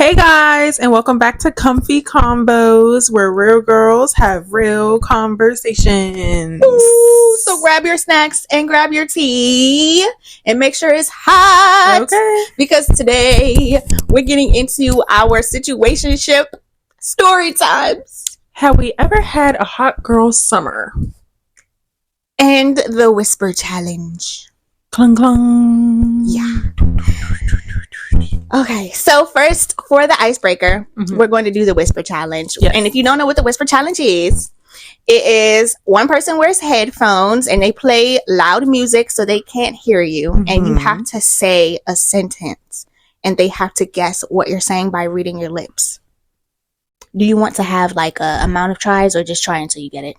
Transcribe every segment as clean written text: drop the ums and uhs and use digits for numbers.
Hey guys, and welcome back to Comfy Combos, where real girls have real conversations. Ooh, so grab your snacks and grab your tea and make sure it's hot. Okay. Because today we're getting into our situationship story times. Have we ever had a hot girl summer? And the whisper challenge. Clung clung. Yeah. Okay, so first for the icebreaker, we're going to do the whisper challenge. Yes. And if you don't know what the whisper challenge is, it is one person wears headphones and they play loud music so they can't hear you. And you have to say a sentence and they have to guess what you're saying by reading your lips. Do you want to have like a amount of tries or just try until you get it?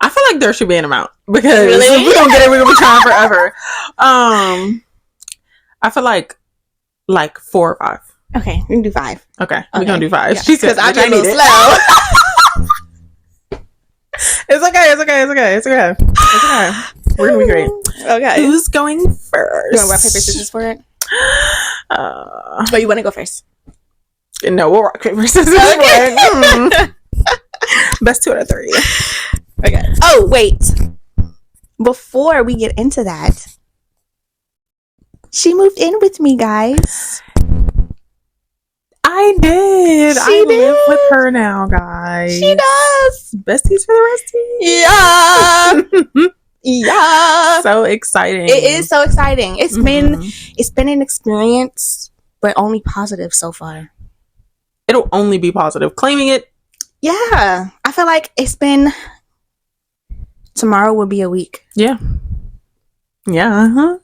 I feel like there should be an amount because Really? if we don't get it, we're gonna be trying forever. I feel like 4 or 5. Okay, we can do 5. Okay, we're gonna do 5. Yeah. She said, I'm I a need little it. slow. It's okay. We're gonna be great. Okay. Who's going first? You want rock, paper, scissors for it? Or you want to go first? No, we'll rock, paper, scissors. Okay. Best 2 out of 3. Okay. Oh, wait. Before we get into that, she moved in with me, guys. I did. She live did. with her now, guys. She does. Besties for the resties. Yeah. Yeah. So exciting. It is so exciting. It's been an experience, but only positive so far. It'll only be positive. Claiming it. Yeah. I feel like tomorrow will be a week. Yeah. Yeah.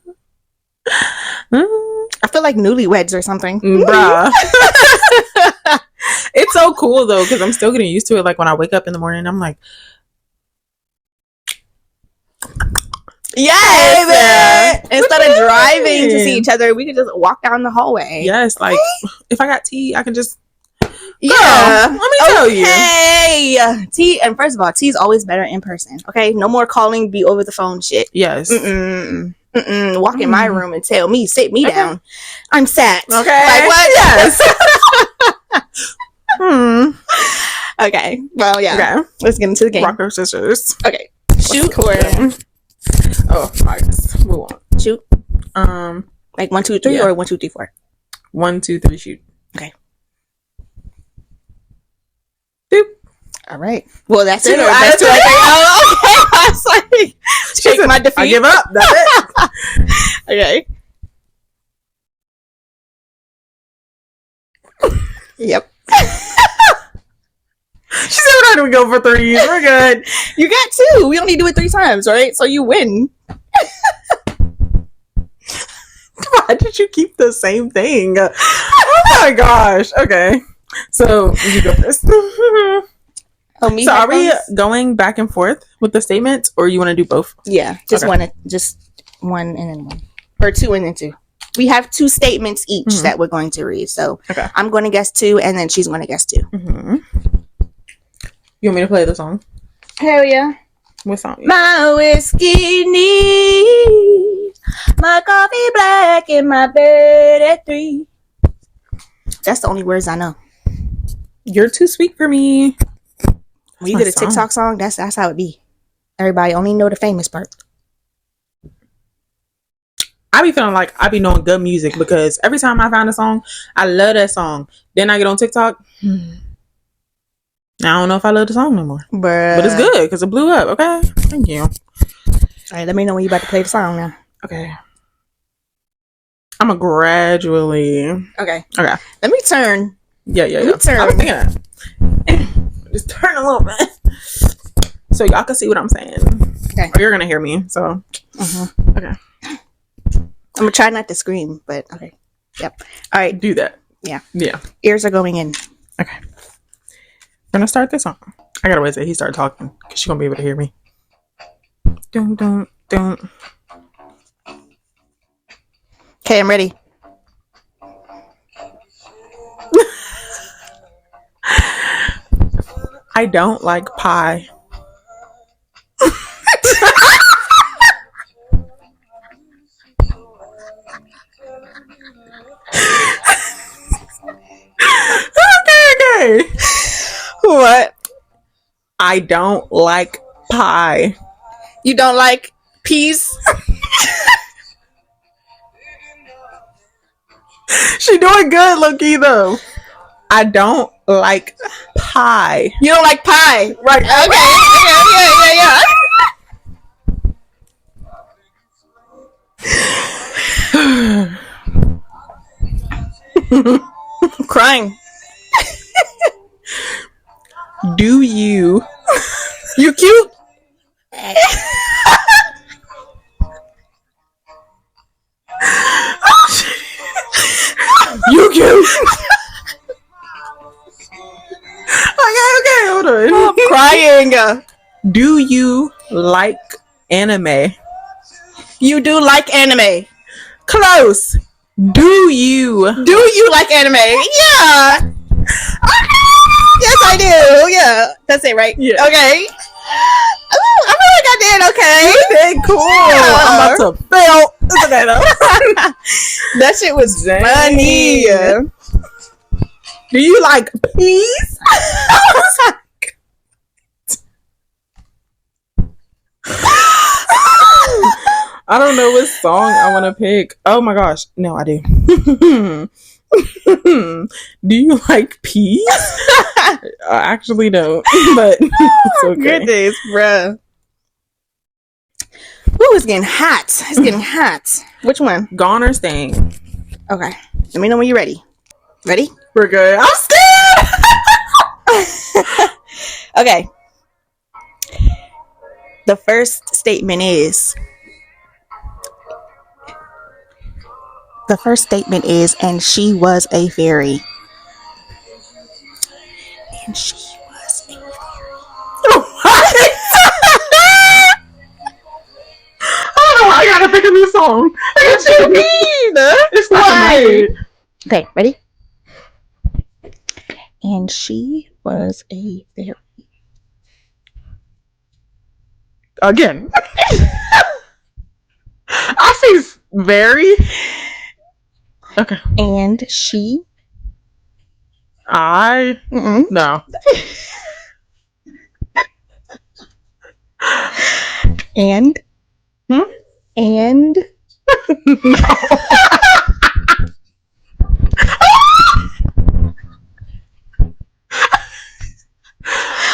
I feel like newlyweds or something. Bruh. It's so cool though, because I'm still getting used to it. Like when I wake up in the morning, I'm like, yes. Instead of driving to see each other, we could just walk down the hallway. yes, like if I got tea, I can just Yeah. let me tell you. Hey, T. And first of all, T is always better in person. Okay, no more calling, be over the phone shit. Yes. Walk in my room and tell me, sit me down. I'm sat. Okay. Like what? Yes. Okay. Well, yeah. Okay. Let's get into the game. Rock, paper, scissors. Okay. Shoot or Oh, I guess move on. shoot. Like 1, 2, 3 Yeah. or 1, 2, 3, 4. 1, 2, 3, shoot. Okay. Boop. All right. Well, that's it. Two Or out that's of 2 3. Oh, okay. I was like, take my defeat. I give up. That's it. Okay. Yep. She said we're not gonna go for 3. We're good. You got 2. We only do it 3 times, right? So you win. Why did you keep the same thing? Oh my gosh. Okay. So you go first. Oh, me. So are we headphones? going back and forth with the statements, or you want to do both? Yeah, just Okay. one. Just one and then one, or 2 and then 2. We have 2 statements each that we're going to read. So Okay. I'm going to guess 2, and then she's going to guess 2. You want me to play the song? Hell yeah! What song? My whiskey needs my coffee black in my bed at 3. That's the only words I know. You're too sweet for me. When you my get a song. TikTok song, that's how it be. Everybody only know the famous part. I be feeling like I be knowing good music because every time I find a song, I love that song. Then I get on TikTok. I don't know if I love the song no more. But it's good because it blew up. Okay. Thank you. All right, let me know when you about to play the song now. Okay. I'm a gradually. Okay. Okay. Let me turn. Yeah. Let me turn. I was thinking that. Just turn a little bit. So y'all can see what I'm saying. Okay. Or you're going to hear me. So. Okay. I'm gonna try not to scream, but okay. Yep. All right. Do that. Yeah. Yeah. Ears are going in. Okay. We're going to start this song. I got to wait till he started talking because she's going to be able to hear me. Don't. Okay, I'm ready. I don't like pie. Okay. What? I don't like pie. You don't like peas? She doing good, Loki, though. I don't like pie. You don't like pie? Right. Okay. I'm crying. Do you? You cute? You cute? Okay, hold on. I'm crying. Do you like anime? You do like anime? Close. Do you like anime? Yeah. Yes, I do. Yeah, that's it, right? Yeah. Okay. Ooh, I feel like I did okay. You did cool. Yeah. I'm about to fail. It's okay though. That shit was funny. Do you like peas? I don't know what song I want to pick. Oh my gosh. No, I do. Do you like peas? I actually don't, but it's okay. Goodness, bruh. Ooh, it's getting hot. It's getting hot. Which one? Gone or staying? Okay. Let me know when you're ready. Ready? We're good. I'm scared. Okay. The first statement is, and she was a fairy. And she was a fairy. I gotta pick a new song. What you mean? It's not Okay, ready? And she was a fairy. Again. I see very. Okay. And she. No. And. And. No.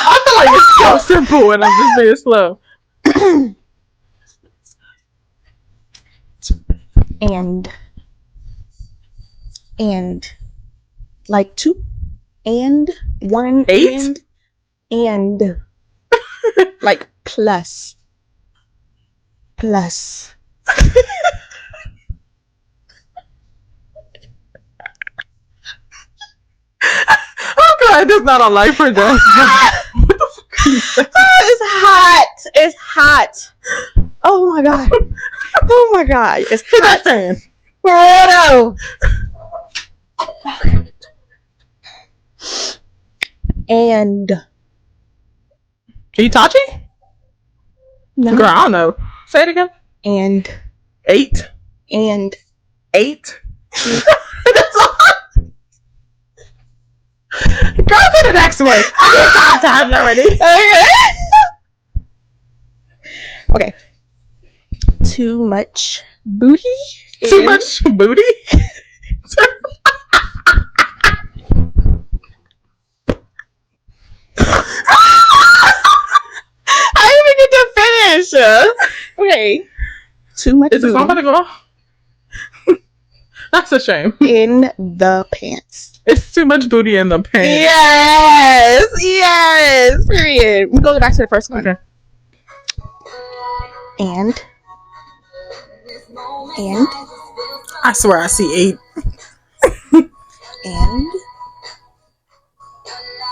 I feel like it's so simple and I'm just being slow. And like 2 and 1 8 and like plus Oh god, that's not a life or death. It's hot. Oh my god. It's hot. Fan. And Hitachi? no. Girl, I don't know. Say it again. And 8 and 8. That's all. Go to the next one. I get time already. Okay. Too much booty. Too much booty? I didn't even get to finish. Okay. Too much Is the song about to go off? That's a shame. in the pants. It's too much booty in the pants. Yes. Period. We go back to the first one. Okay. And I swear I see 8.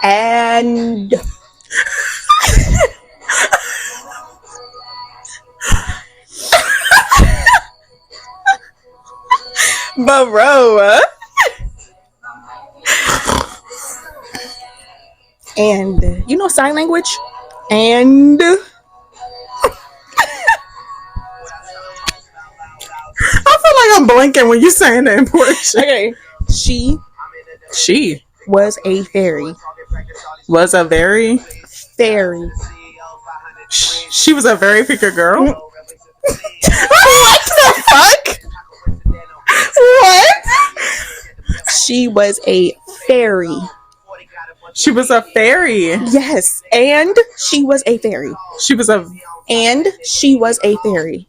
and bro. And you know sign language? And I feel like I'm blinking when you're saying the important shit. okay. She was a fairy. Was a very Fairy. She was a very picker girl. What the fuck? What? She was a fairy. She was a fairy. Yes, and she was a fairy. She was a And she was a fairy.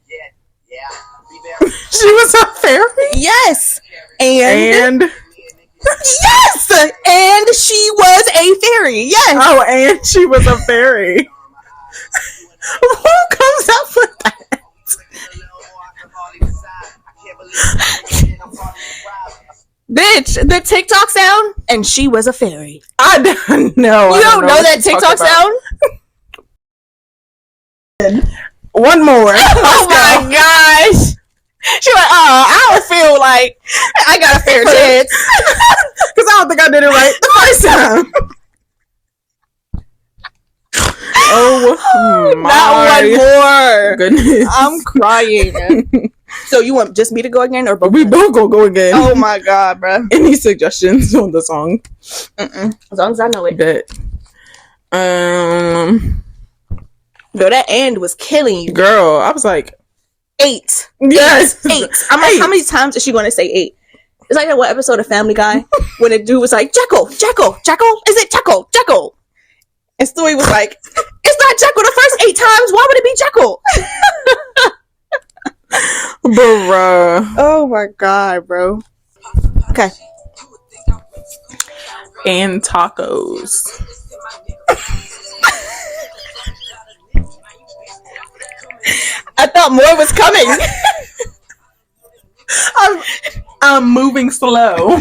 She was a fairy? Yes. And yes, and she was a fairy. Yes. Oh, and she was a fairy. Who comes up with that? Bitch, the TikTok sound, and she was a fairy. I don't know. You don't know that TikTok sound? One more. Oh my gosh. She's like, oh, I don't feel like I got a fair chance. Because I don't think I did it right the first time. Oh, not one more. Goodness. I'm crying. So you want just me to go again, or both? We both gonna go again. Oh my god, bro. Any suggestions on the song? As long as I know it. Bet. No, that end was killing you. Girl, I was like 8. Yes. 8. I'm like, how many times is she going to say 8? It's like that one episode of Family Guy when the dude was like, Jekyll, Jekyll, Jekyll, is it Jekyll, Jekyll? And Stewie was like, it's not Jekyll the first 8 times. Why would it be Jekyll? Bruh. Oh my god, bro. Okay. And tacos. I thought more was coming. I'm moving slow.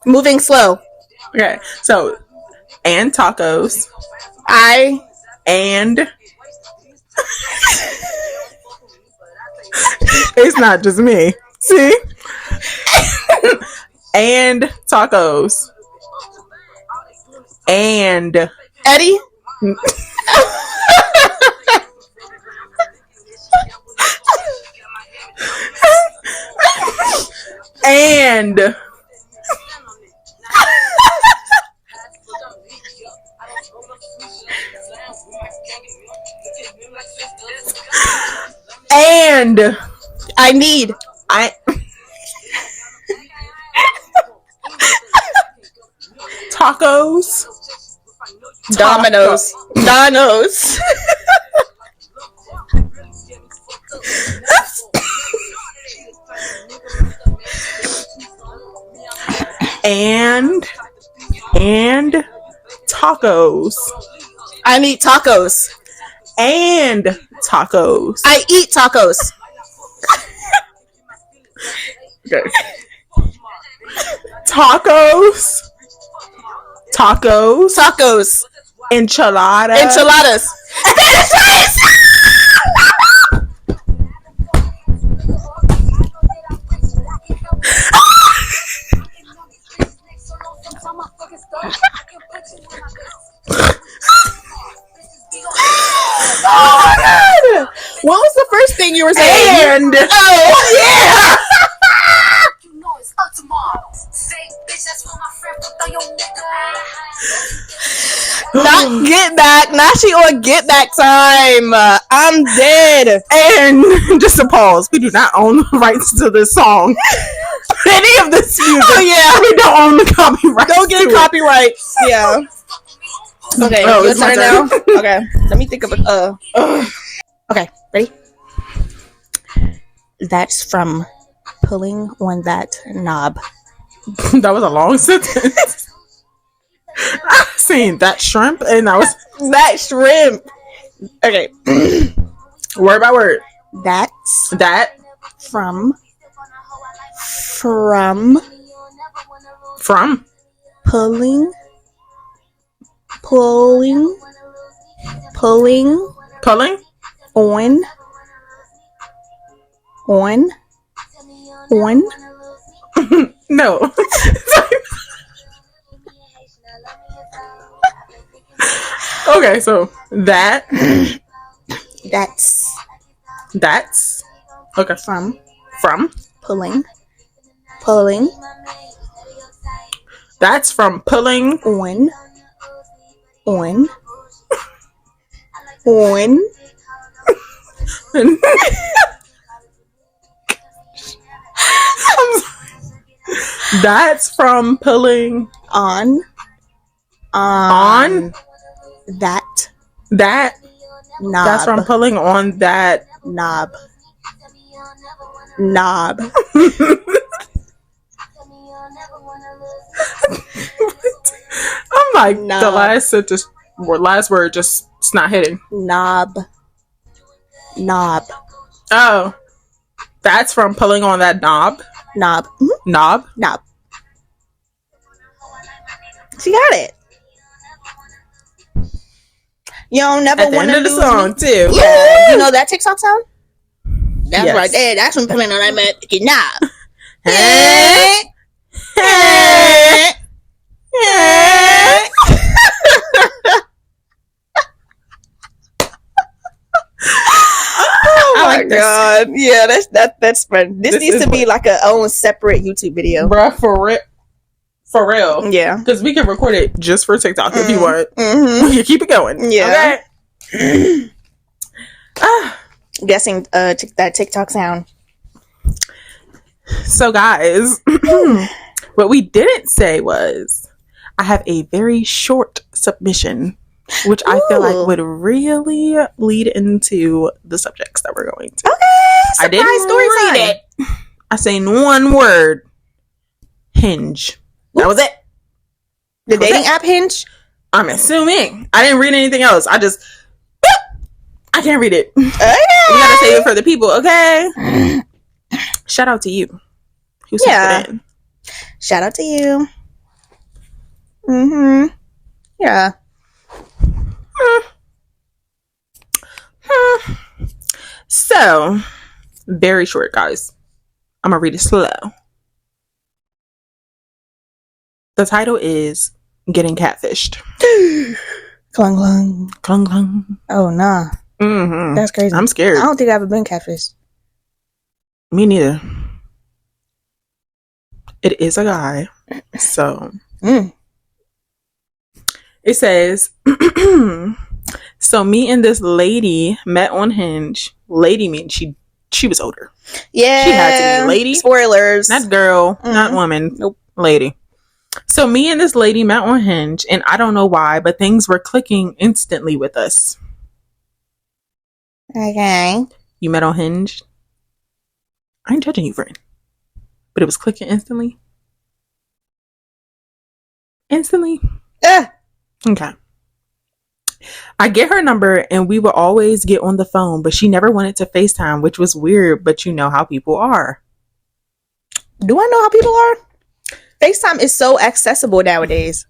Moving slow. Okay, so and tacos. And it's not just me. See? And tacos. And Eddie. and I need tacos. Domino's. Donos. and tacos. I need tacos. And tacos. I eat tacos. Okay. Tacos. Tacos. Tacos. Enchiladas. Enchiladas. That is right! Oh my god! What was the first thing you were saying? And oh yeah! Not get back. Now she on get back time. I'm dead. And just a pause. We do not own the rights to this song. Any of this music. Oh yeah, we don't own the copyright. Don't get a copyright. Yeah. Okay, oh, your turn now. Okay, let me think of it. Okay, ready? That's from pulling on that knob. That was a long sentence. I seen that shrimp, and I was that shrimp. Okay, word by word. That's that from pulling on no. Okay, so that's okay from pulling That's from pulling on. That's from pulling on that knob. That's from pulling on that knob. I'm like, knob. The last sentence or last word just it's not hitting. Knob. Oh, that's from pulling on that knob. Mm-hmm. Knob. She got it. You don't never want to lose the song too. Yeah, you know that TikTok sound? That's yes. Right there. That's from pulling on that motherfucking knob. Oh my god! Yeah, that's fun. This needs to be like a own separate YouTube video, bruh. For real. Yeah, because we can record it just for TikTok if you want. Mm-hmm. We can keep it going. Yeah. Okay. Guessing that TikTok sound. So guys, what we didn't say was I have a very short submission, which I feel like would really lead into the subjects that we're going to. Okay, I didn't read it. I say one word. Hinge. That was it. The dating app Hinge? I'm assuming. I didn't read anything else. I can't read it. Okay. We gotta save it for the people, okay? Shout out to you. Who sent it in. Shout out to you. Mm-hmm. Yeah. So, very short, guys. I'm gonna read it slow. The title is Getting Catfished. Clung, clung. Clung, clung. Oh, nah. Mm-hmm. That's crazy. I'm scared. I don't think I've ever been catfished. Me neither. It is a guy. So. It says, so me and this lady met on Hinge. Lady means she was older. Yeah. She had to be lady. Spoilers. Not girl, not woman. Nope. Lady. So me and this lady met on Hinge, and I don't know why, but things were clicking instantly with us. Okay. You met on Hinge? I ain't judging you, friend. But it was clicking instantly? Instantly? Okay. I get her number, and we would always get on the phone, but she never wanted to FaceTime, which was weird, but you know how people are. Do I know how people are? FaceTime is so accessible nowadays.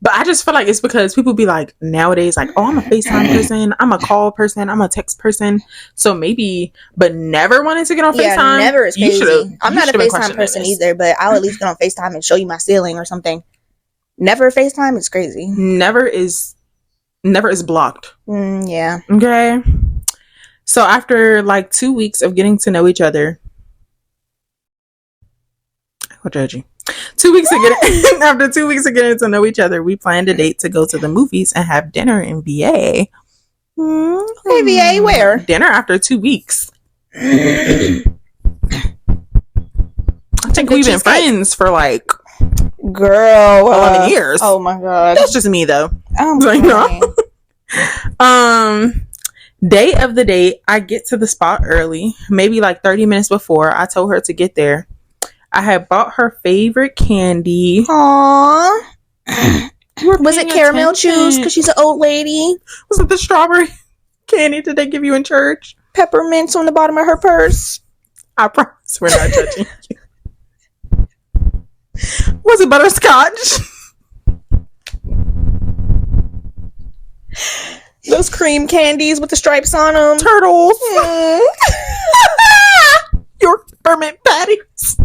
But I just feel like it's because people be like, nowadays, like, oh, I'm a FaceTime person, I'm a call person, I'm a text person. So maybe, but never wanted to get on FaceTime. Yeah, never is crazy. I'm not a FaceTime person either, but I'll at least get on FaceTime and show you my ceiling or something. Never FaceTime is crazy. Never is blocked. Yeah. Okay. So after like 2 weeks of getting to know each other, I'll judge you. 2 weeks after 2 weeks of getting to know each other, we planned a date to go to the movies and have dinner in VA. Hey, VA, where? Dinner after 2 weeks. I think we've been friends for like, girl, 11 years. Oh my god. That's just me though. I'm like, no. Day of the date, I get to the spot early, maybe like 30 minutes before. I told her to get there. I had bought her favorite candy. Aww. Was it caramel chews? Because she's an old lady. Was it the strawberry candy that they give you in church? Peppermints on the bottom of her purse. I promise we're not judging you. Was it butterscotch? Those cream candies with the stripes on them. Turtles. Your peppermint patties.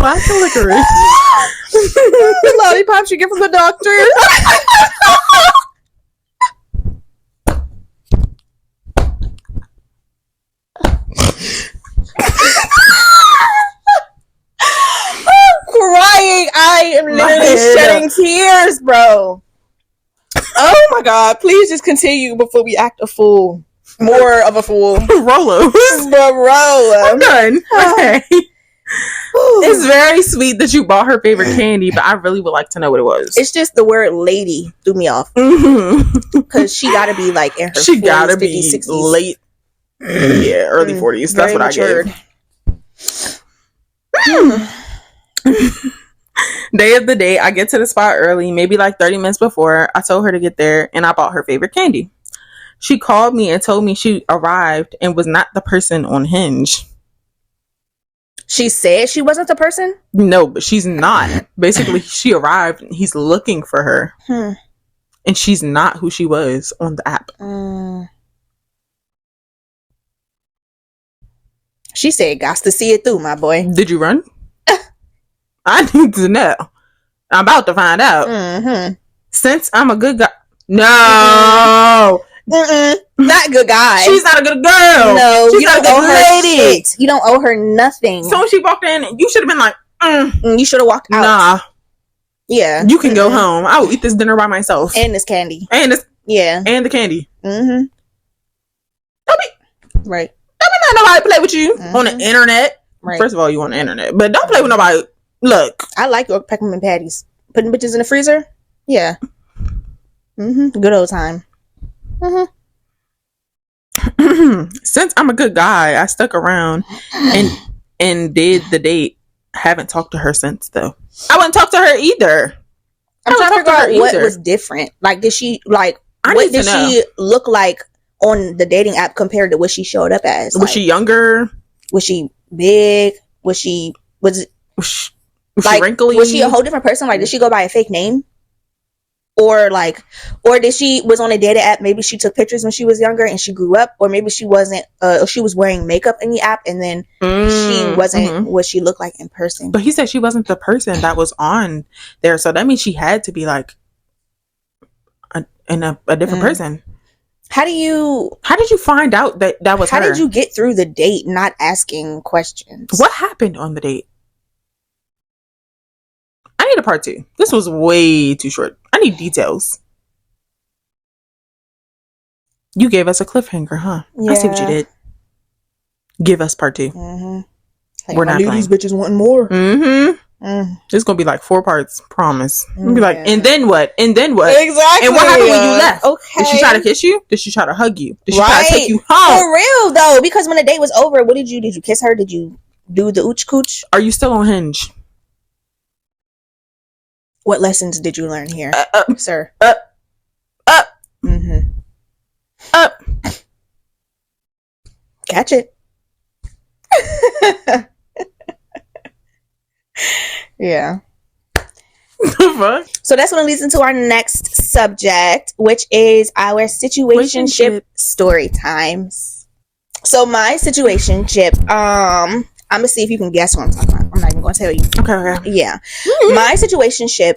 black licorice. Lollipops you get from the doctor. Crying. I am literally shedding tears, bro. Oh my god. Please just continue before we act a fool. More of a fool. Rolo. I'm done. Okay. It's very sweet that you bought her favorite candy, but I really would like to know what it was. It's just the word lady threw me off. Because she gotta be like in her 40s, 50s, 60s. Late. Yeah, early 40s. That's what matured. I gave. Day of the date, I get to the spot early, maybe like 30 minutes before. I told her to get there, and I bought her favorite candy. She called me and told me she arrived and was not the person on Hinge. She said she wasn't the person? No, but she's not. Basically, she arrived and he's looking for her. And she's not who she was on the app. She said, "Got to see it through, my boy." Did you run? I need to know. I'm about to find out. Since I'm a good guy. No. Not a good guy. She's not a good girl. No, she's you not don't a owe good her lady. shit. You don't owe her nothing. So when she walked in, you should have been like, you should have walked out. Nah. Yeah. You can go home. I will eat this dinner by myself. And this candy. And this. Yeah. And the candy. Right. Don't be not nobody play with you on the internet. Right. First of all, you on the internet. But don't play with nobody. Look. I like your peppermint patties. Putting bitches in the freezer? Yeah. Good old time. Since I'm a good guy, I stuck around and did the date. Haven't talked to her since though. I wouldn't talk to her either. I'm trying to figure out what was different. Like, did she what did she look like on the dating app compared to what she showed up as? Was she younger? Was she big? Was she wrinkly? Was she a whole different person? Like, did she go by a fake name? Or did she was on a dating app? Maybe she took pictures when she was younger and she grew up, or maybe she wasn't. She was wearing makeup in the app, and then she wasn't what she looked like in person. But he said she wasn't the person that was on there, so that means she had to be like a different person. How did you find out that was her? How did you get through the date not asking questions? What happened on the date? I need a part 2. This was way too short. I need details. You gave us a cliffhanger, huh? Yeah. I see what you did. Give us part 2. Like, we're not playing. These bitches wanting more. It's gonna be like 4 parts. Promise. It'll be like, and then what? And then what? Exactly. And what happened when you left? Okay. Did she try to kiss you? Did she try to hug you? Did she try to take you home? For real though, because when the date was over, what did you do? Did you kiss her? Did you do the ooch cooch? Are you still on Hinge? What lessons did you learn here, sir? Catch it. Yeah. So that's going to lead into our next subject, which is our situationship story times. So my situationship, I'm gonna see if you can guess what I'm talking about. I'm not even gonna tell you. Okay. Yeah. My situationship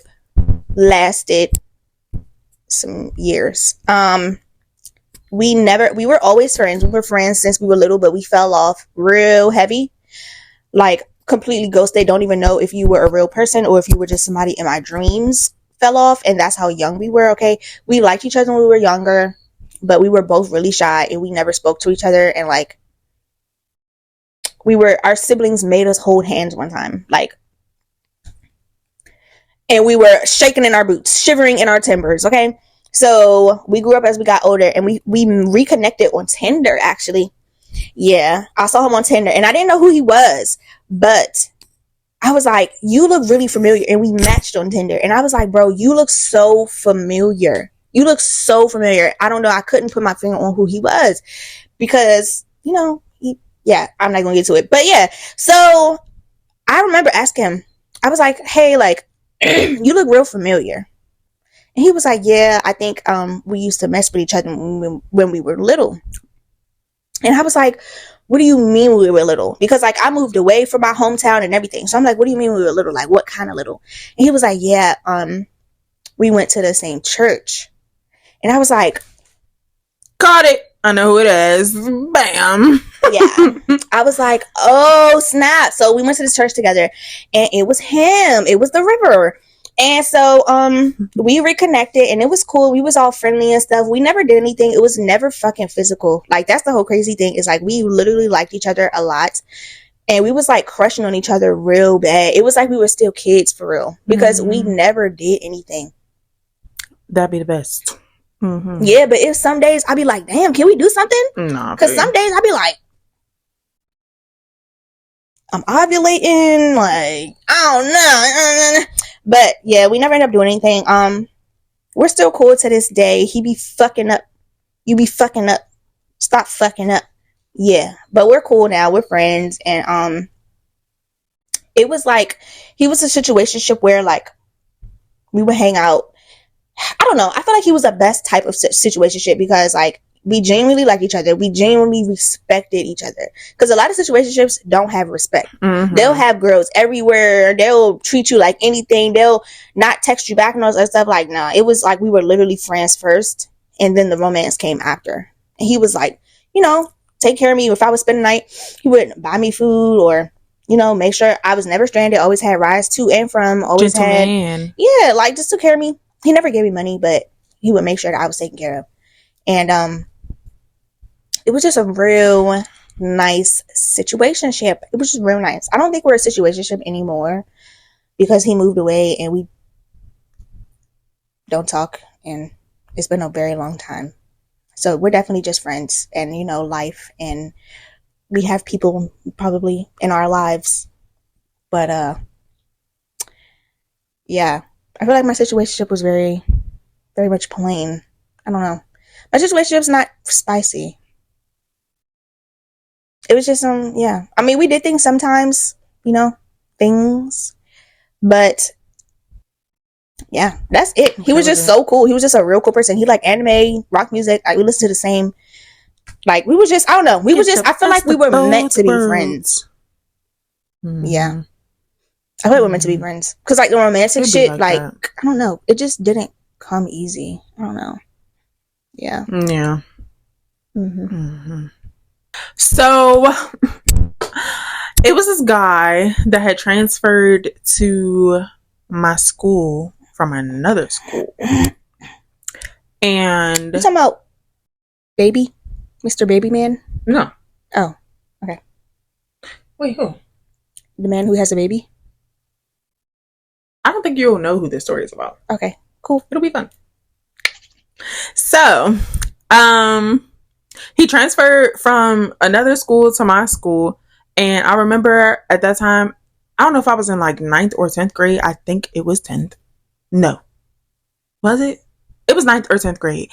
lasted some years. We were always friends. We were friends since we were little, but we fell off real heavy. Like, completely ghosted. Don't even know if you were a real person or if you were just somebody in my dreams. Fell off, and that's how young we were. Okay, we liked each other when we were younger, but we were both really shy and we never spoke to each other. And like, our siblings made us hold hands one time, like, and we were shaking in our boots, shivering in our timbers. Okay, so we grew up as we got older, and we reconnected on Tinder. Actually, yeah, I saw him on Tinder, and I didn't know who he was, but I was like, "You look really familiar," and we matched on Tinder. And I was like, "Bro, you look so familiar. You look so familiar." I don't know. I couldn't put my finger on who he was because, you know, I'm not gonna get to it. But yeah, so I remember asking him. I was like, "Hey, like, you look real familiar." And he was like, "Yeah, I think we used to mess with each other when we were little." And I was like, what do you mean we were little? Because like I moved away from my hometown and everything. So I'm like, what do you mean we were little? Like what kind of little? And he was like, yeah, we went to the same church. And I was like, got it. I know who it is. Bam. Yeah. I was like, oh snap. So we went to this church together and it was him. It was the river. And so we reconnected and it was cool. We was all friendly and stuff. We never did anything. It was never fucking physical. Like that's the whole crazy thing is like we literally liked each other a lot. And we was like crushing on each other real bad. It was like we were still kids for real. Because we never did anything. That'd be the best. Mm-hmm. Yeah, but if some days I'd be like, damn, can we do something? No. Because some days I'd be like, I'm ovulating, like, I don't know. But yeah, we never end up doing anything. We're still cool to this day. He be fucking up. You be fucking up. Stop fucking up. Yeah. But we're cool now. We're friends. And it was like he was a situationship where like we would hang out. I don't know. I feel like he was the best type of situationship because like we genuinely like each other. We genuinely respected each other. Because a lot of situationships don't have respect. Mm-hmm. They'll have girls everywhere. They'll treat you like anything. They'll not text you back and all that stuff. Like, nah. It was like we were literally friends first. And then the romance came after. And he was like, you know, take care of me. If I would spend the night, he would buy me food or, you know, make sure I was never stranded. Always had rides to and from. Always had. Yeah, like just took care of me. He never gave me money, but he would make sure that I was taken care of. And it was just a real nice situationship. It was just real nice. I don't think we're a situationship anymore because he moved away and we don't talk and it's been a very long time. So we're definitely just friends and, you know, life, and we have people probably in our lives. But yeah, I feel like my situationship was very, very much plain. I don't know. My situationship's not spicy. It was just yeah. I mean, we did things sometimes, you know, but yeah, that's it. He was just so cool. He was just a real cool person. He liked anime, rock music. Like we listened to the same. Like we was just, I don't know. We was just. I feel like we were meant to be friends. Mm-hmm. Yeah, I feel like we're meant to be friends because like the romantic shit, like I don't know, it just didn't come easy. I don't know. Yeah. Yeah. Mm-hmm. Mm-hmm. So it was this guy that had transferred to my school from another school. And you talking about baby? Mr. Baby Man? No. Oh, okay. Wait, who? The man who has a baby? I don't think you'll know who this story is about. Okay, cool. It'll be fun. So, he transferred from another school to my school. And I remember at that time, I don't know if I was in like 9th or 10th grade. I think it was 10th. No. Was it? It was 9th or 10th grade.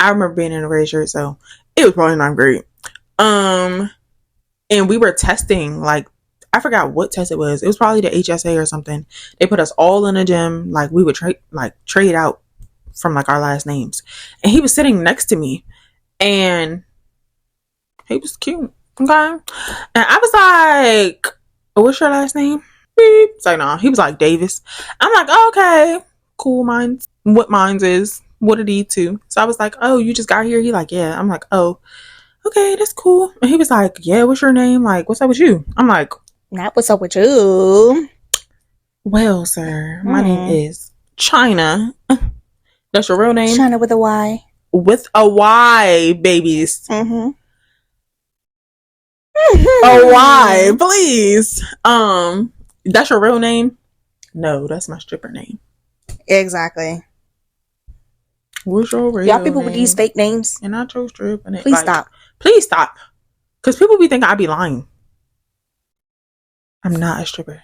I remember being in a red shirt, so it was probably 9th grade. And we were testing, like, I forgot what test it was. It was probably the HSA or something. They put us all in a gym. Like, we would trade out from like our last names. And he was sitting next to me. And he was cute. Okay. And I was like, what's your last name? Beep. It's like, nah. He was like, Davis. I'm like, oh, okay. Cool. What mine's is. What did he too? So I was like, oh, you just got here? He like, yeah. I'm like, oh, okay, that's cool. And he was like, yeah, what's your name? Like, what's up with you? I'm like, not what's up with you. Well, sir, my name is China. That's your real name? China with a Y. With a Y, babies. Mm-hmm. A Y, please. That's your real name? No, that's my stripper name. Exactly. What's your real y'all people name? With these fake names? And I chose strip. And please stop. Please stop. Because people be thinking I be lying. I'm not a stripper.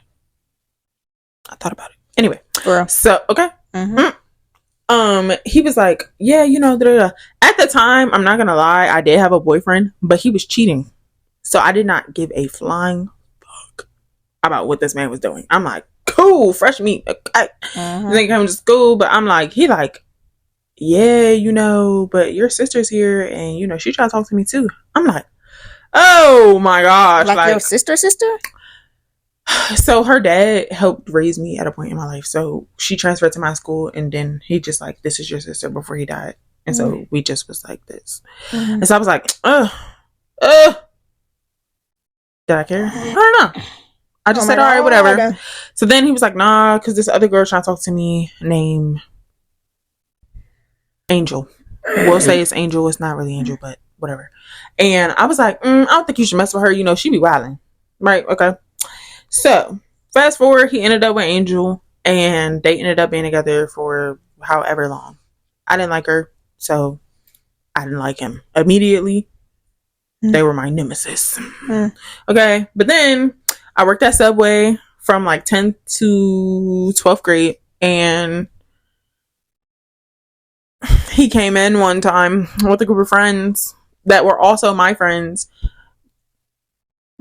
I thought about it. Anyway. Girl. So, okay. Mm-hmm. He was like, yeah, you know, da-da-da. At the time, I'm not going to lie, I did have a boyfriend, but he was cheating. So I did not give a flying fuck about what this man was doing. I'm like, cool, fresh meat. I think I'm to school, but I'm like, he like, yeah, you know, but your sister's here and, you know, she tried to talk to me too. I'm like, Oh my gosh. Like your sister? So her dad helped raise me at a point in my life. So she transferred to my school, and then he just like, this is your sister, before he died. And so we just was like this. And so I was like, did I care? I don't know. I just said, all right, whatever. So then he was like, nah, because this other girl trying to talk to me named Angel. We'll say it's Angel. It's not really Angel, but whatever. And I was like, I don't think you should mess with her. You know, she be wilding. Right? Okay. So fast forward, he ended up with Angel, and they ended up being together for however long. I didn't like her, so I didn't like him. Immediately, they were my nemesis. Okay. But then I worked at Subway from like 10th to 12th grade, and he came in one time with a group of friends that were also my friends.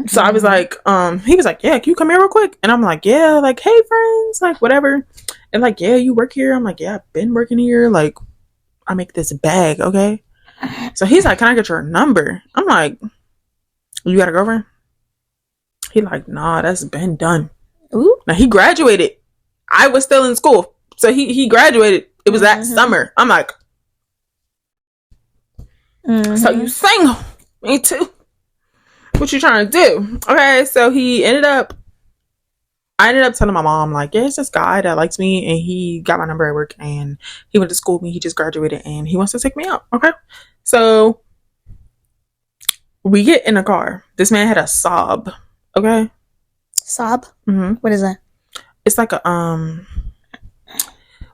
So I was like, he was like, yeah, can you come here real quick? And I'm like, yeah, like, hey friends, like whatever. And like, yeah, you work here? I'm like, yeah, I've been working here. Like, I make this bag, okay? So he's like, can I get your number? I'm like, you got a girlfriend? He like, nah, that's been done. Ooh. Now he graduated. I was still in school. So he graduated. It was that summer. I'm like, so you single? Me too. What you trying to do? Okay, so I ended up telling my mom, like, yeah, it's this guy that likes me, and he got my number at work, and he went to school with me. He just graduated, and he wants to take me out. Okay, so we get in a car. This man had a Saab. Okay, Saab. What is that? It's like a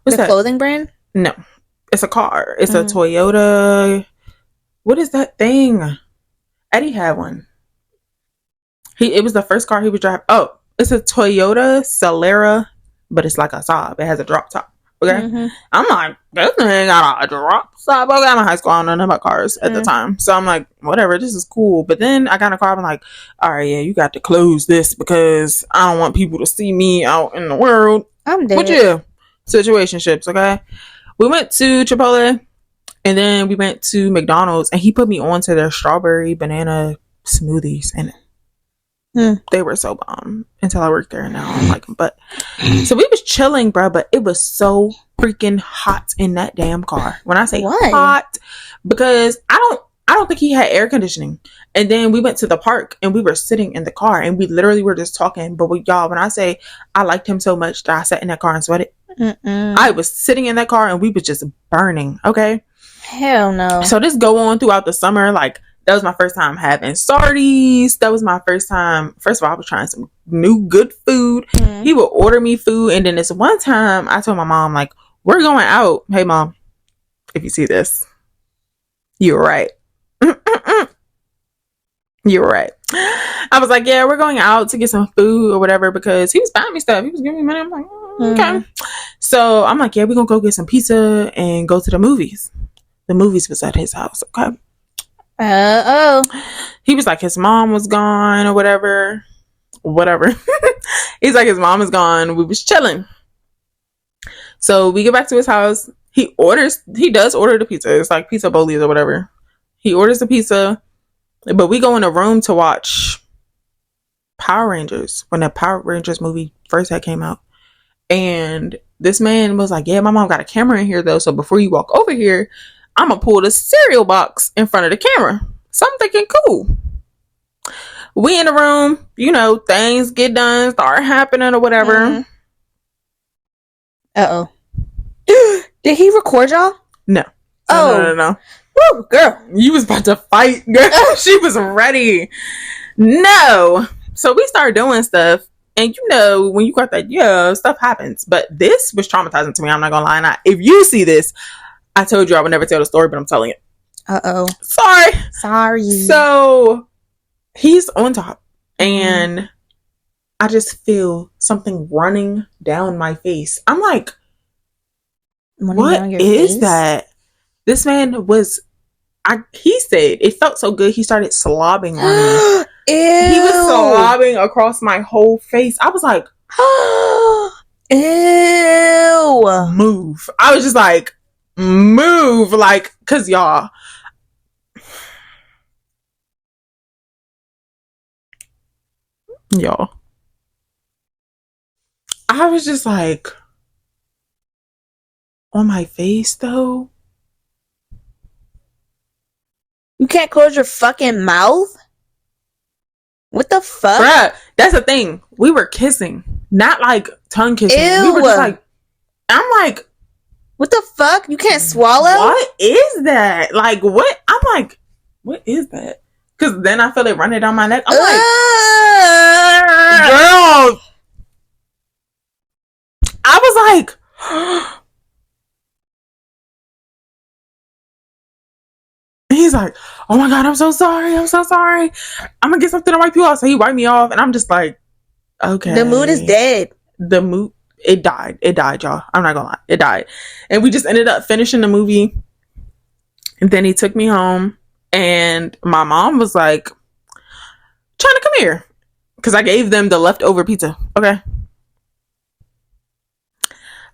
what's the clothing brand? No, it's a car. It's a Toyota. What is that thing? Eddie had one. It was the first car he was driving. Oh, it's a Toyota Celera, but it's like a Saab. It has a drop top. Okay. I'm like, this thing got a drop top. Okay, I'm in high school. I don't know nothing about cars at the time. So I'm like, whatever, this is cool. But then I got in a car. I'm like, all right, yeah, you got to close this because I don't want people to see me out in the world. I'm dead. With you. Situationships, okay? We went to Chipotle, and then we went to McDonald's, and he put me on to their strawberry banana smoothies, and they were so bomb until I worked there, and now I don't like them. But so we was chilling, bro, but it was so freaking hot in that damn car. When I say hot, because I don't think he had air conditioning. And then we went to the park, and we were sitting in the car, and we literally were just talking. But y'all, when I say I liked him so much that I sat in that car and sweated, I was sitting in that car, and we was just burning. Okay. Hell no. So this go on throughout the summer. Like, that was my first time having Sardi's. That was my first time. First of all, I was trying some new good food. He would order me food. And then this one time, I told my mom, like, we're going out. Hey, mom, if you see this, you were right. You were right. I was like, yeah, we're going out to get some food or whatever, because he was buying me stuff. He was giving me money. I'm like, okay. So I'm like, yeah, we're going to go get some pizza and go to the movies. The movies was at his house, okay? He was like, his mom was gone or whatever. He's like, his mom is gone. We was chilling. So we get back to his house. He does order the pizza. It's like pizza bolies or whatever. He orders the pizza, but we go in a room to watch Power Rangers when that Power Rangers movie first had came out. And this man was like, yeah, my mom got a camera in here though. So before you walk over here, I'm going to pull the cereal box in front of the camera. So I'm thinking, cool. We in the room, you know, things get done, start happening or whatever. Uh-oh. Did he record y'all? No. No. Woo, girl. You was about to fight, girl. She was ready. No. So we started doing stuff. And you know, when you got that, yeah, stuff happens. But this was traumatizing to me. I'm not going to lie. Now, if you see this, I told you I would never tell the story, but I'm telling it. Uh-oh. Sorry. So he's on top, and I just feel something running down my face. I'm like, what is that? This man was, he said it felt so good. He started slobbing on me. Ew. He was slobbing across my whole face. I was like, ew. Move. I was just like, move. Like, cause y'all, Y'all. I was just like, on my face though. You can't close your fucking mouth? What the fuck? Bruh, that's the thing. We were kissing. Not like tongue kissing. Ew. We were just like, I'm like, what the fuck? You can't swallow? What is that? Like, what? I'm like, what is that? Because then I feel it running down my neck. I'm like, girl. I was like, he's like, oh my God, I'm so sorry. I'm so sorry. I'm going to get something to wipe you off. So he wiped me off. And I'm just like, okay. The mood is dead. The mood, it died. It died, y'all. I'm not going to lie. It died. And we just ended up finishing the movie. And then he took me home. And my mom was like, trying to come here. Because I gave them the leftover pizza. Okay.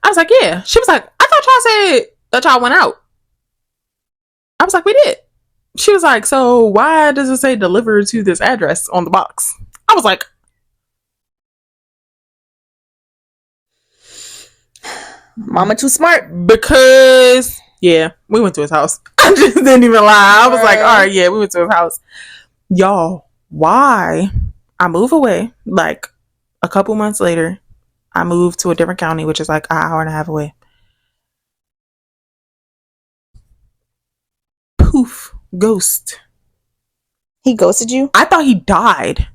I was like, yeah. She was like, I thought y'all said that y'all went out. I was like, we did. She was like, so why does it say delivered to this address on the box? I was like, Mama too smart. Because, yeah, we went to his house. I just didn't even lie. I was like, all right, yeah, we went to his house. Y'all, why? I move away. Like, a couple months later, I moved to a different county, which is like an hour and a half away. Poof. Ghost. He ghosted you? I thought he died.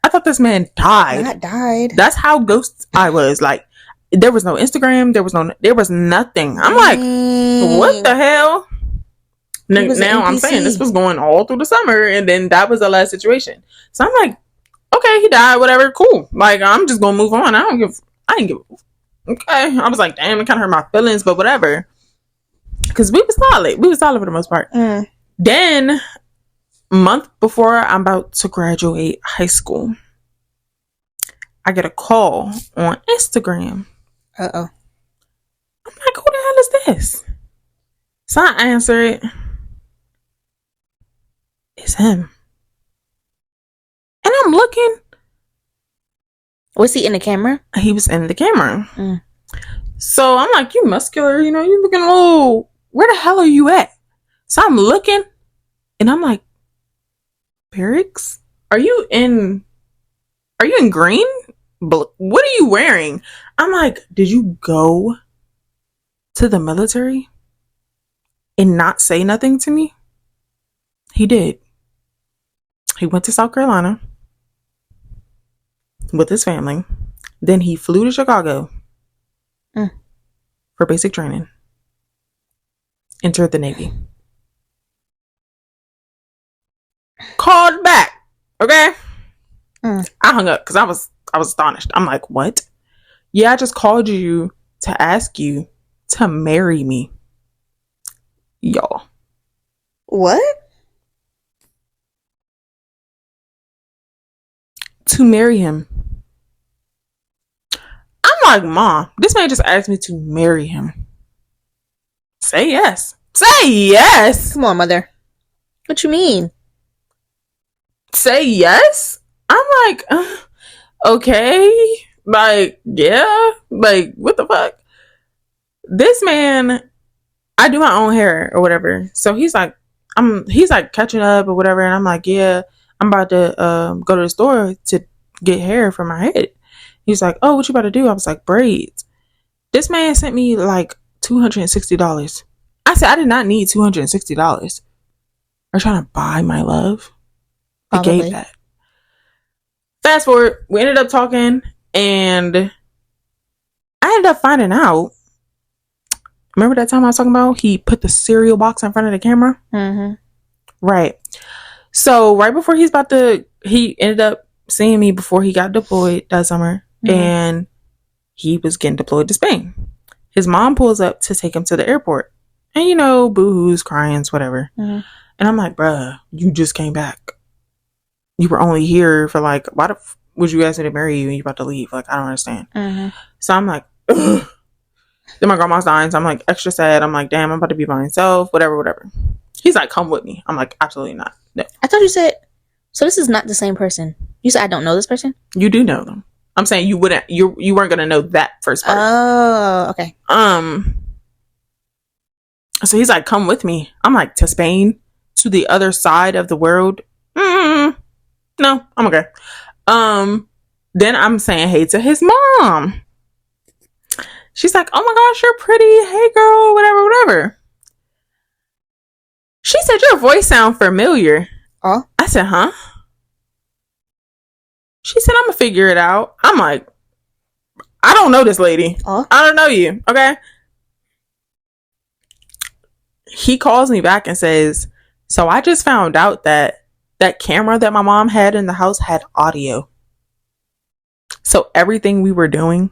I thought this man died. Not died. That's how ghost I was. Like, there was no Instagram. There was nothing. I'm like, what the hell? Now I'm saying this was going all through the summer, and then that was the last situation. So I'm like, okay, he died, whatever, cool. Like, I'm just gonna move on. I ain't give. Okay, I was like, damn, it kind of hurt my feelings, but whatever. Because we was solid. We was solid for the most part. Then, month before I'm about to graduate high school, I get a call on Instagram. Uh-oh. I'm like, who the hell is this? So I answer it. It's him. And I'm looking. Was he in the camera? He was in the camera. So I'm like, you muscular, you looking a little, where the hell are you at? So I'm looking, and I'm like, barracks? Are you in green? What are you wearing? I'm like, did you go to the military and not say nothing to me? He did. He went to South Carolina with his family. Then he flew to Chicago for basic training. Entered the Navy. Called back. Okay. I hung up because I was astonished. I'm like, what? Yeah, I just called you to ask you to marry me. Y'all. What? To marry him. I'm like, Mom, this man just asked me to marry him. Say yes. Say yes. Come on, mother. What you mean? Say yes? I'm like, okay. Like, yeah. Like, what the fuck? This man, I do my own hair or whatever. So he's like catching up or whatever. And I'm like, yeah, I'm about to go to the store to get hair for my head. He's like, oh, what you about to do? I was like, braids. This man sent me like $260. I said, I did not need $260. Are you trying to buy my love? I gave that. Fast forward, we ended up talking, and I ended up finding out. Remember that time I was talking about? He put the cereal box in front of the camera? Mm-hmm. Right. So right before he ended up seeing me before he got deployed that summer, and he was getting deployed to Spain. His mom pulls up to take him to the airport. And boo-hoos, crying, whatever. And I'm like, bruh, you just came back. You were only here for like, why would you ask me to marry you and you about to leave? Like, I don't understand. So I'm like, ugh. Then my grandma's dying, so I'm like extra sad. I'm like, damn, I'm about to be by myself, whatever. He's like, come with me. I'm like, absolutely not. No. I thought you said, so this is not the same person. You said I don't know this person? You do know them. I'm saying you weren't gonna know that first part. Oh, okay. So he's like, come with me. I'm like, to Spain? To the other side of the world? No, I'm okay. Then I'm saying hey to his mom. She's like, oh my gosh, you're pretty. Hey girl, whatever. She said, your voice sounds familiar. Oh? I said, huh? She said, I'm gonna figure it out. I'm like, I don't know this lady. Oh? I don't know you, okay? He calls me back and says, so I just found out that camera that my mom had in the house had audio. So everything we were doing,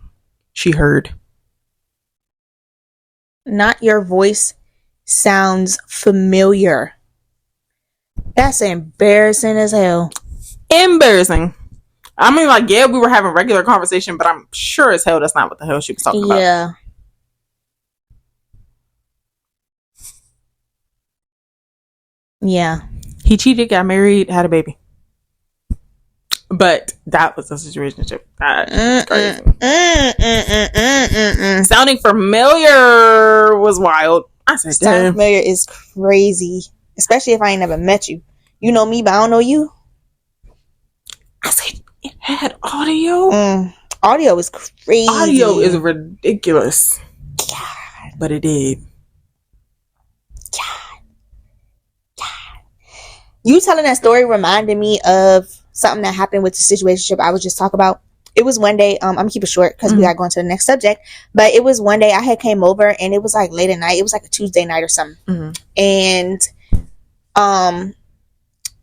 she heard. Not your voice sounds familiar. That's embarrassing as hell. Embarrassing. I mean, like, yeah, we were having regular conversation, but I'm sure as hell that's not what the hell she was talking about. Yeah. Yeah. He cheated, got married, had a baby. But that was a situationship. Crazy. Sounding familiar was wild. I said, sounding familiar is crazy. Especially if I ain't never met you. You know me, but I don't know you. I said, it had audio? Audio is crazy. Audio is ridiculous. God. But it did. God. You telling that story reminded me of something that happened with the situationship I was just talking about. It was one day, I'm gonna keep it short because we gotta go into the next subject. But it was one day I had came over and it was like late at night. It was like a Tuesday night or something. And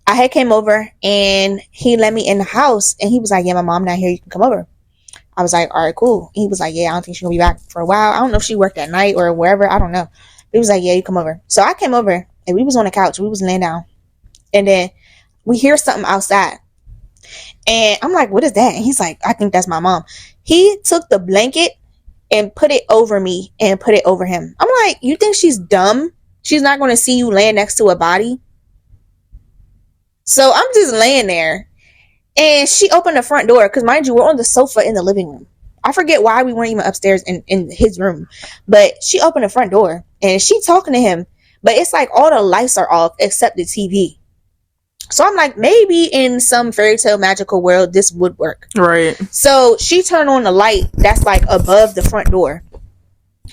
I had came over and he let me in the house and he was like, yeah, my mom not here, you can come over. I was like, all right, cool. He was like, yeah, I don't think she's gonna be back for a while. I don't know if she worked at night or wherever, I don't know. He was like, yeah, you come over. So I came over and we was on the couch, we was laying down, and then we hear something outside. And I'm like, what is that? And he's like, I think that's my mom. He took the blanket and put it over me and put it over him. I'm like, you think she's dumb? She's not going to see you laying next to a body? So I'm just laying there. And she opened the front door. Because mind you, we're on the sofa in the living room. I forget why we weren't even upstairs in his room. But she opened the front door. And she talking to him. But it's like all the lights are off except the TV. So I'm like, maybe in some fairy tale magical world, this would work. Right. So she turned on the light that's like above the front door.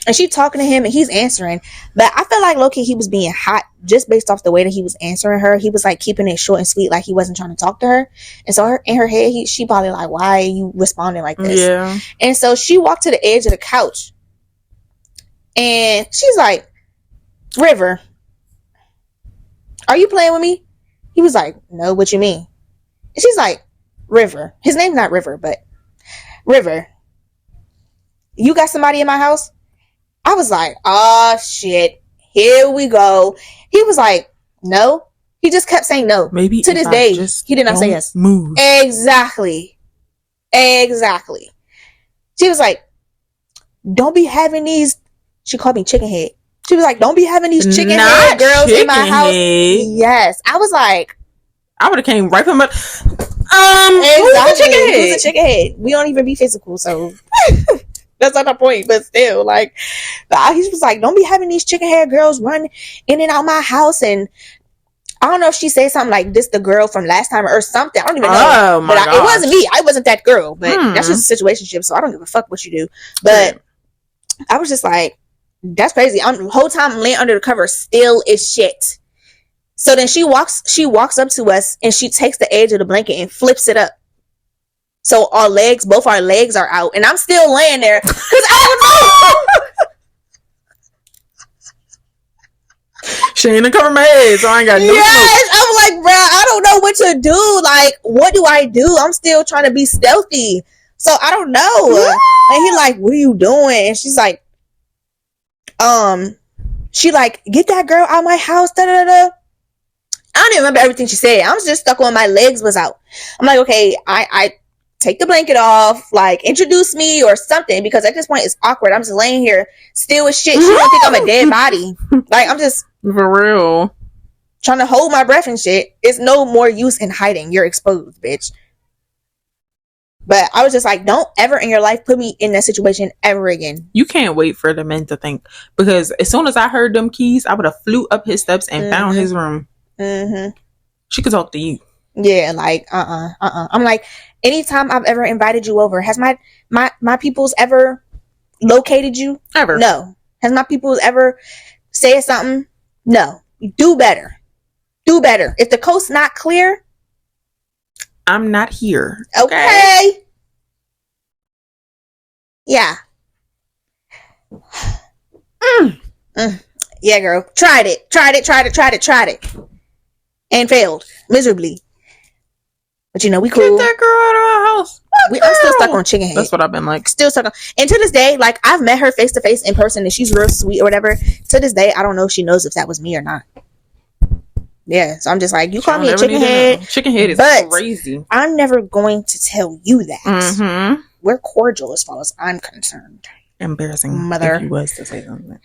And she talking to him and he's answering. But I feel like low-key he was being hot just based off the way that he was answering her. He was like keeping it short and sweet, like he wasn't trying to talk to her. And so in her head, she probably like, why are you responding like this? Yeah. And so she walked to the edge of the couch. And she's like, River, are you playing with me? He was like, no, what you mean? And she's like, River. His name's not River, but River, you got somebody in my house? I was like, oh shit, here we go. He was like, no. He just kept saying no. Maybe to this day, he did not say yes. Move. Exactly. She was like, don't be having these. She called me chicken head. She was like, don't be having these chicken head girls in my house. Yes. I was like, I would have came right from exactly. Who's a chicken head? We don't even be physical, so that's not the point. But still, like, he was like, don't be having these chicken head girls run in and out my house. And I don't know if she said something like this, the girl from last time or something. I don't even know. Oh my but it wasn't me. I wasn't that girl. But that's just a situationship, so I don't give a fuck what you do. But I was just like, that's crazy. I'm the whole time laying under the cover, still is shit. So then she walks up to us and she takes the edge of the blanket and flips it up. So both our legs are out, and I'm still laying there because I don't know. She ain't cover my head, so I ain't got no Yes, I'm like, bro, I don't know what to do. Like, what do I do? I'm still trying to be stealthy, so I don't know. And he like, what are you doing? And she's like, she like, get that girl out of my house. Da da da. I don't even remember everything she said. I was just stuck on my legs was out. I'm like, okay, I take the blanket off, like introduce me or something, because at this point it's awkward. I'm just laying here still as shit. She don't think I'm a dead body. Like, I'm just for real trying to hold my breath and shit. It's no more use in hiding. You're exposed, bitch. But I was just like, don't ever in your life put me in that situation ever again. You can't wait for the men to think, because as soon as I heard them keys, I would have flew up his steps and found his room. She could talk to you. Yeah, like I'm like, anytime I've ever invited you over, has my peoples ever located you? Ever? No. Has my peoples ever said something? No. You do better. Do better. If the coast's not clear, I'm not here. Okay. Yeah. Yeah, girl. Tried it. And failed miserably. But you know, we cool. Get that girl out of our house. I'm still stuck on chicken head. That's what I've been like. Still stuck on. And to this day, like, I've met her face to face in person and she's real sweet or whatever. To this day, I don't know if she knows if that was me or not. Yeah, so I'm just like, you call me a chicken head. Chicken head is crazy. I'm never going to tell you that. We're cordial as far as I'm concerned. Embarrassing, mother. If you was to say something. Yeah,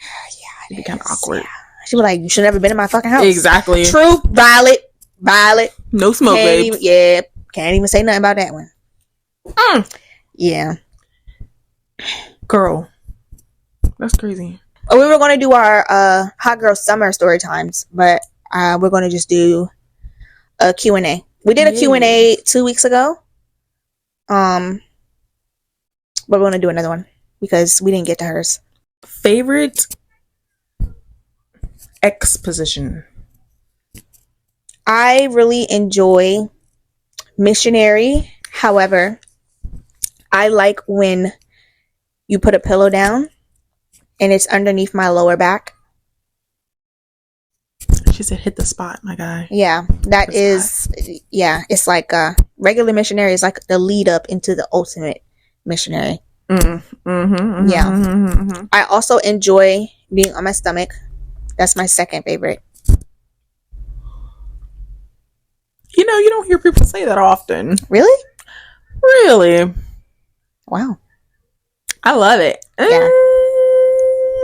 it'd be kind of awkward. Yeah. She was like, you should never been in my fucking house. Exactly. True. Violet. No smoke, babe. Can't even say nothing about that one. Yeah. Girl, that's crazy. We were going to do our hot girl summer story times, but we're going to just do a Q&A. We did a Q&A 2 weeks ago. But we're going to do another one because we didn't get to hers. Favorite exposition. I really enjoy missionary. However, I like when you put a pillow down and it's underneath my lower back. She said, hit the spot, my guy. Yeah, that is, yeah, it's like regular missionary is like the lead up into the ultimate missionary. Yeah. I also enjoy being on my stomach. That's my second favorite. You know, you don't hear people say that often. Really? Really? Wow. I love it. Yeah.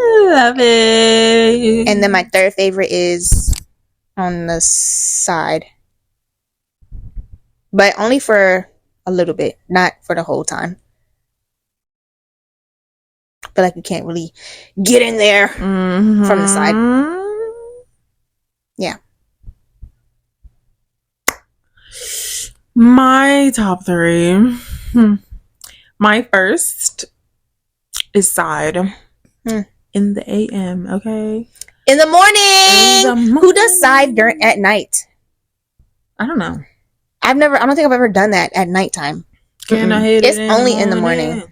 I love it. And then my third favorite is on the side. But only for a little bit, not for the whole time. I feel like you can't really get in there from the side. Yeah. My top three. My first is side. In the AM, okay? In the morning! Who does side at night? I don't know. I don't think I've ever done that at nighttime. Can I hit it's only in the morning.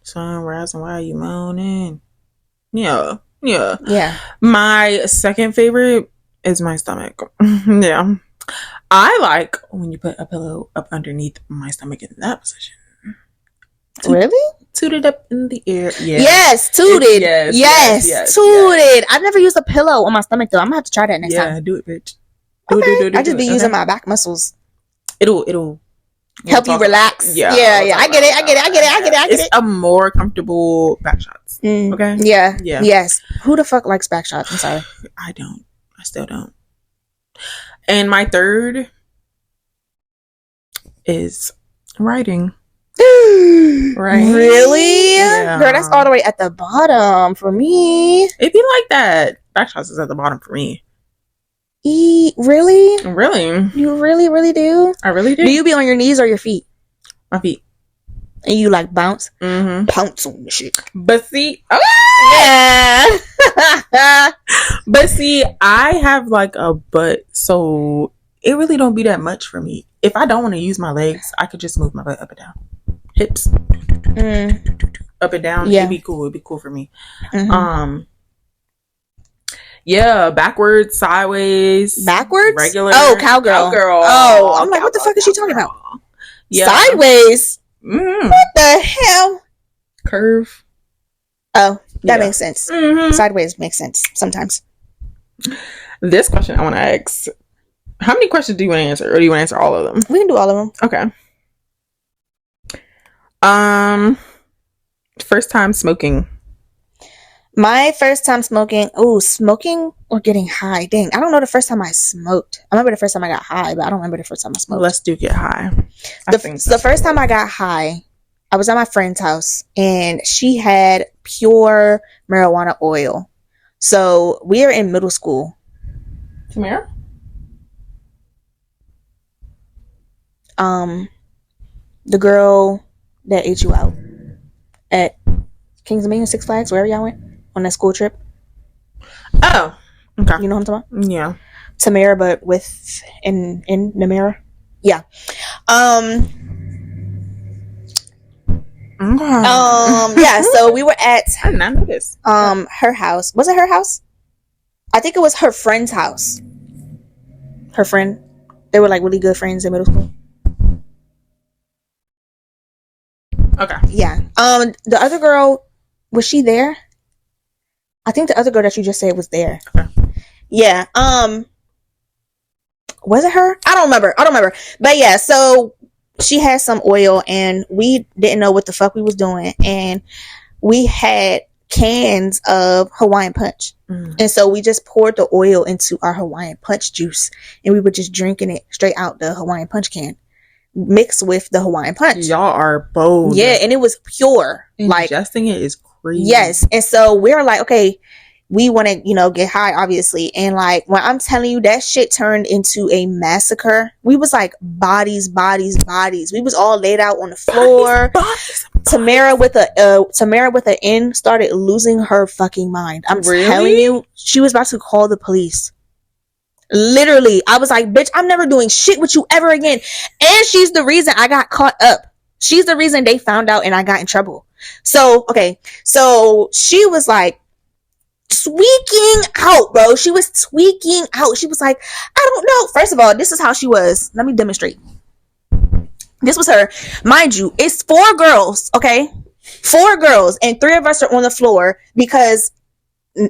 Sunrise and while you moaning. Yeah. My second favorite is my stomach. Yeah. I like when you put a pillow up underneath my stomach in that position. Really? Tooted up in the air. Yeah. Yes, tooted. Yes, tooted. Yes. I've never used a pillow on my stomach though. I'm gonna have to try that next time. Yeah, do it, bitch. Do I just be using my back muscles. It'll help you relax. Yeah. I get it. It's a more comfortable back shots. Okay. Yeah. Yes. Who the fuck likes back shots? I'm sorry. I don't. I still don't. And my third is writing. Right? Really? Yeah. Girl, that's all the way at the bottom for me. It'd be like that. Back shots is at the bottom for me. Really? Really? You really do? I really do. Do you be on your knees or your feet? My feet. And you like bounce? Pounce on the shit. But see, yeah. But see, I have like a butt, so it really don't be that much for me. If I don't want to use my legs, I could just move my butt up and down. Hips. Up and down. Yeah. It'd be cool. It'd be cool for me. Yeah, backwards, sideways. Backwards? Regular. Oh, cowgirl. Oh, I'm like, what the fuck is she talking about? Yeah. Sideways? What the hell? Curve. Oh, that makes sense. Sideways makes sense sometimes. This question I want to ask. How many questions do you want to answer? Or do you want to answer all of them? We can do all of them. Okay. First time smoking. My first time smoking. Oh, smoking or getting high. Dang, I don't know the first time I smoked. I remember the first time I got high, but I don't remember the first time I smoked. Let's do get high. The first time I got high, I was at my friend's house, and she had pure marijuana oil. So we are in middle school. Tamara? The girl that ate you out at Kings Dominion, Six Flags, wherever y'all went on that school trip. Oh, okay. You know what I'm talking about? Yeah. Tamara, but with in Namara. Yeah. Yeah, so we were at I did not know this. Her house. Was it her house? I think it was her friend's house. Her friend. They were like really good friends in middle school. Okay. Yeah. The other girl, was she there? I think the other girl that you just said was there. Okay. Yeah. Was it her? I don't remember. But yeah, so she had some oil and we didn't know what the fuck we was doing, and we had cans of Hawaiian Punch. And so we just poured the oil into our Hawaiian Punch juice, and we were just drinking it straight out the Hawaiian Punch can, mixed with the Hawaiian Punch. Y'all are bold. Yeah, and it was pure. Ingesting it is crazy. Yes. And so we're like, okay, we want to, get high, obviously. And like, when I'm telling you, that shit turned into a massacre. We was like bodies. We was all laid out on the floor. Bodies. Tamara with an N started losing her fucking mind. I'm telling you, she was about to call the police. Literally, I was like, bitch, I'm never doing shit with you ever again. And she's the reason I got caught up. She's the reason they found out and I got in trouble. So, okay. So she was like tweaking out, bro. She was tweaking out. She was like, I don't know. First of all, this is how she was. Let me demonstrate. This was her. Mind you, it's 4 girls, okay? 4 girls, and 3 of us are on the floor because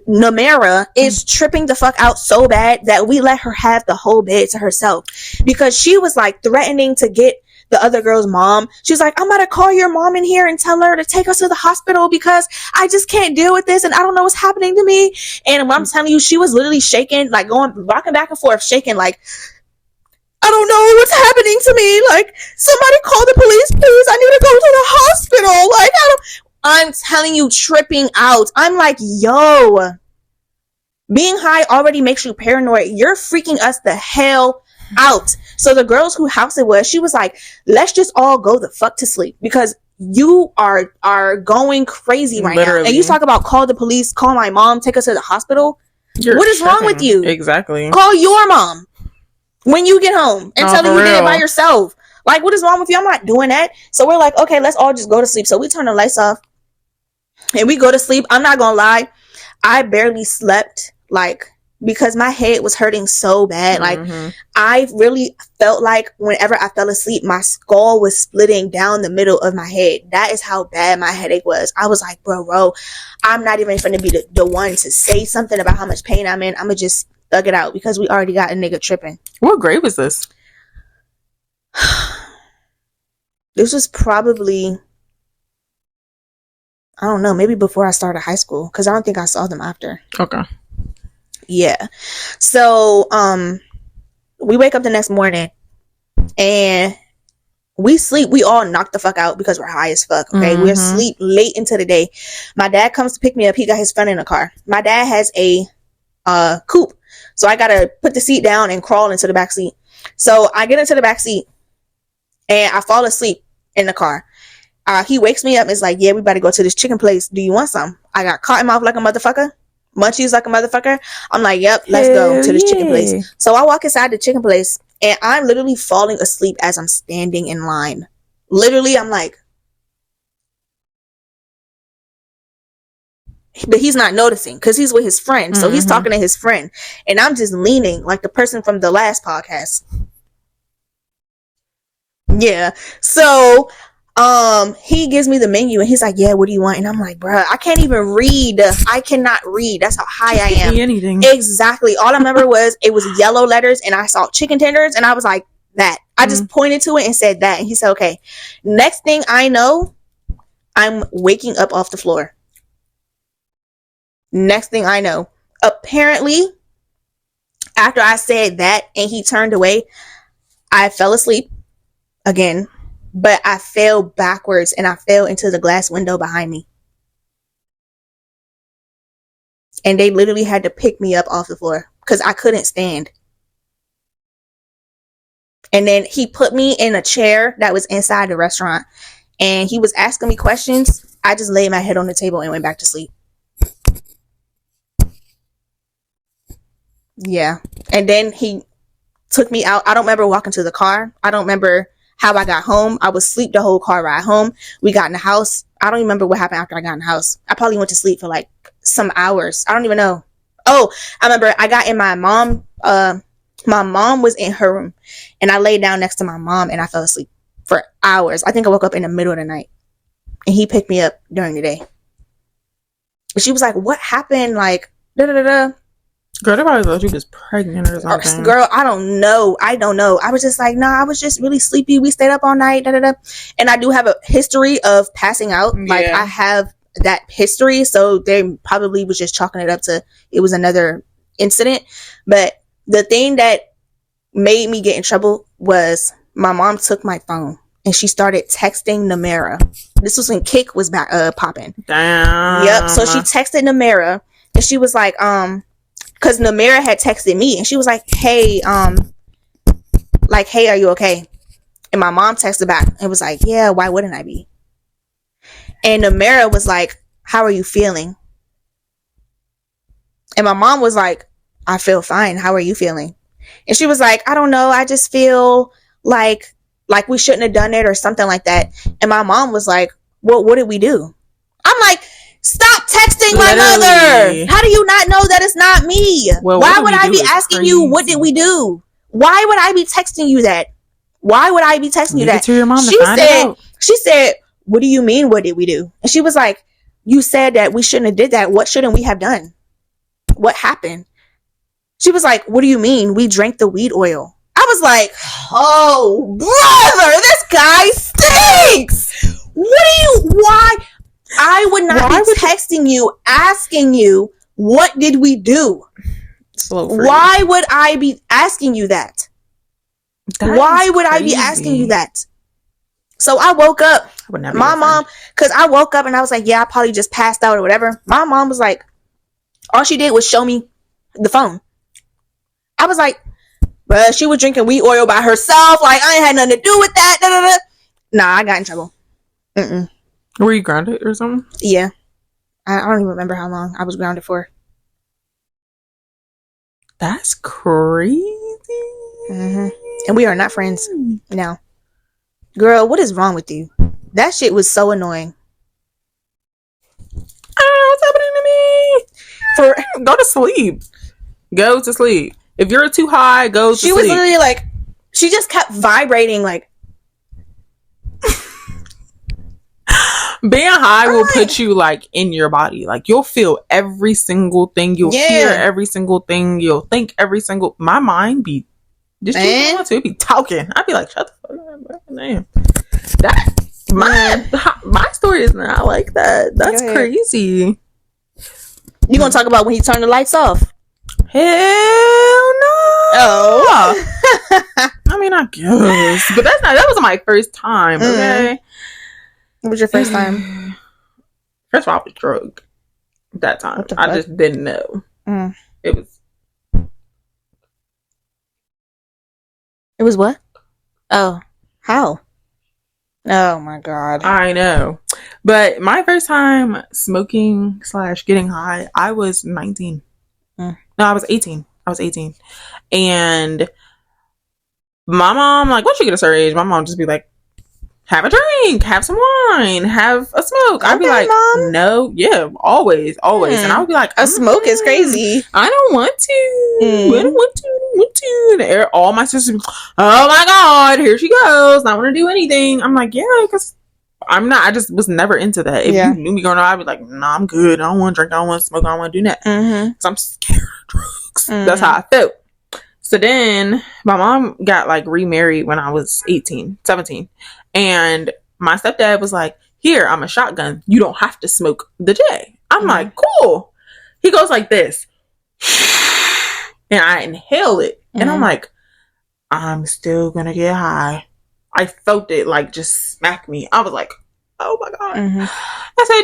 Namara is tripping the fuck out so bad that we let her have the whole bed to herself, because she was like threatening to get the other girl's mom. She's like, I'm gonna call your mom in here and tell her to take us to the hospital because I just can't deal with this and I don't know what's happening to me. And I'm telling you, she was literally shaking, like rocking back and forth, shaking like, I don't know what's happening to me. Like, somebody call the police, please. I need to go to the hospital. Like, I'm telling you, tripping out. I'm like, yo, being high already makes you paranoid. You're freaking us the hell out. So the girls whose house it was, she was like, let's just all go the fuck to sleep because you are going crazy right now. And you talk about call the police, call my mom, take us to the hospital. What is wrong with you? Exactly. Call your mom when you get home and tell her you did it by yourself. Like, what is wrong with you? I'm not doing that. So we're like, okay, let's all just go to sleep. So we turn the lights off and we go to sleep. I'm not gonna lie, I barely slept, like, because my head was hurting so bad. Like, I really felt like whenever I fell asleep, my skull was splitting down the middle of my head. That is how bad my headache was. I was like, bro, I'm not even going to be the one to say something about how much pain I'm in. I'm going to just thug it out because we already got a nigga tripping. What grade was this? This was probably, I don't know, maybe before I started high school, because I don't think I saw them after. Okay. Yeah. So, we wake up the next morning and we sleep. We all knock the fuck out because we're high as fuck. Okay. We're asleep late into the day. My dad comes to pick me up. He got his friend in the car. My dad has a coupe. So I got to put the seat down and crawl into the back seat. So I get into the back seat and I fall asleep in the car. He wakes me up and is like, yeah, we better go to this chicken place. Do you want some? I got cotton mouth like a motherfucker. Munchies like a motherfucker. I'm like, yep, let's go to this chicken place. So I walk inside the chicken place and I'm literally falling asleep as I'm standing in line. Literally, I'm like, but he's not noticing because he's with his friend. So he's talking to his friend and I'm just leaning like the person from the last podcast. Yeah. So he gives me the menu and he's like, yeah, what do you want? And I'm like, bruh, I can't even read. I cannot read. That's how high I am. Anything. Exactly. All I remember was it was yellow letters and I saw chicken tenders and I was like, that. I just pointed to it and said that. And he said, okay. Next thing I know, I'm waking up off the floor. Next thing I know, apparently, after I said that and he turned away, I fell asleep again, but I fell backwards and I fell into the glass window behind me. And they literally had to pick me up off the floor because I couldn't stand. And then he put me in a chair that was inside the restaurant and he was asking me questions. I just laid my head on the table and went back to sleep. Yeah. And then he took me out. I don't remember walking to the car. I don't remember how I got home. I was asleep the whole car ride home. We got in the house. I don't even remember what happened after I got in the house. I probably went to sleep for like some hours. I don't even know. Oh, I remember I got in my mom was in her room and I laid down next to my mom and I fell asleep for hours. I think I woke up in the middle of the night and he picked me up during the day. She was like, what happened? Like, da da da da. Girl, they probably thought you was pregnant or something. Girl, I don't know. I was just like, nah, I was just really sleepy. We stayed up all night. Da da da. And I do have a history of passing out. Yeah. Like, I have that history. So they probably was just chalking it up to it was another incident. But the thing that made me get in trouble was my mom took my phone and she started texting Namera. This was when Kick was back popping. Damn. Yep. So she texted Namera and she was like, because Namera had texted me and she was like, hey, are you okay? And my mom texted back and was like, yeah, why wouldn't I be? And Namera was like, how are you feeling? And my mom was like, I feel fine. How are you feeling? And she was like, I don't know. I just feel like we shouldn't have done it or something like that. And my mom was like, well, what did we do? I'm like, stop texting my mother. How do you not know that it's not me? Well, why would I be asking you, what did we do? Why would I be texting you that? Why would I be texting you that? To your mom she said, what do you mean, what did we do? And she was like, you said that we shouldn't have did that. What shouldn't we have done? What happened? She was like, what do you mean? We drank the weed oil. I was like, oh, brother, this guy stinks. Why? I would not be texting you, asking you, what did we do? Why would I be asking you that? Why would I be asking you that? So I woke up. My mom, because I woke up and I was like, yeah, I probably just passed out or whatever. My mom was like, all she did was show me the phone. I was like, but she was drinking weed oil by herself. Like, I ain't had nothing to do with that. Da, da, da. Nah, I got in trouble. Were you grounded or something? Yeah. I don't even remember how long I was grounded for. That's crazy. Mm-hmm. And we are not friends now. Girl, what is wrong with you? That shit was so annoying. What's happening to me? Go to sleep. Go to sleep. If you're too high, go to sleep. She was literally like, she just kept vibrating like. Being high will put you like in your body. Like you'll feel every single thing. You'll hear every single thing. You'll think every single. My mind be just be talking. I'd be like, shut the fuck up, man. That my story is not like that. That's crazy. You gonna talk about when he turned the lights off? Hell no. Oh. I mean, I guess, but that was my first time. Okay. What was your first time? First of all, I was drunk that time. I just didn't know. It was what? Oh, how? Oh my God. I know. But my first time smoking / getting high, I was 19. No, I was 18. And my mom, like, once you get a certain age, my mom just be like, have a drink, have some wine, have a smoke. I'd be like, Mom. No, yeah, always. And I would be like, a smoke is crazy. I don't want to. I don't want to. And all my sisters be, oh my God, here she goes. Not want to do anything. I'm like, yeah, because I'm not. I just was never into that. If you knew me growing up, I'd be like, nah, I'm good. I don't want to drink. I don't want to smoke. I don't want to do that. Because I'm scared of drugs. That's how I felt. So then my mom got like remarried when I was 17. And my stepdad was like, here, I'm a shotgun. You don't have to smoke the J. I'm like, cool. He goes like this. And I inhale it. And I'm like, I'm still gonna get high. I felt it like just smack me. I was like, oh my God. I said,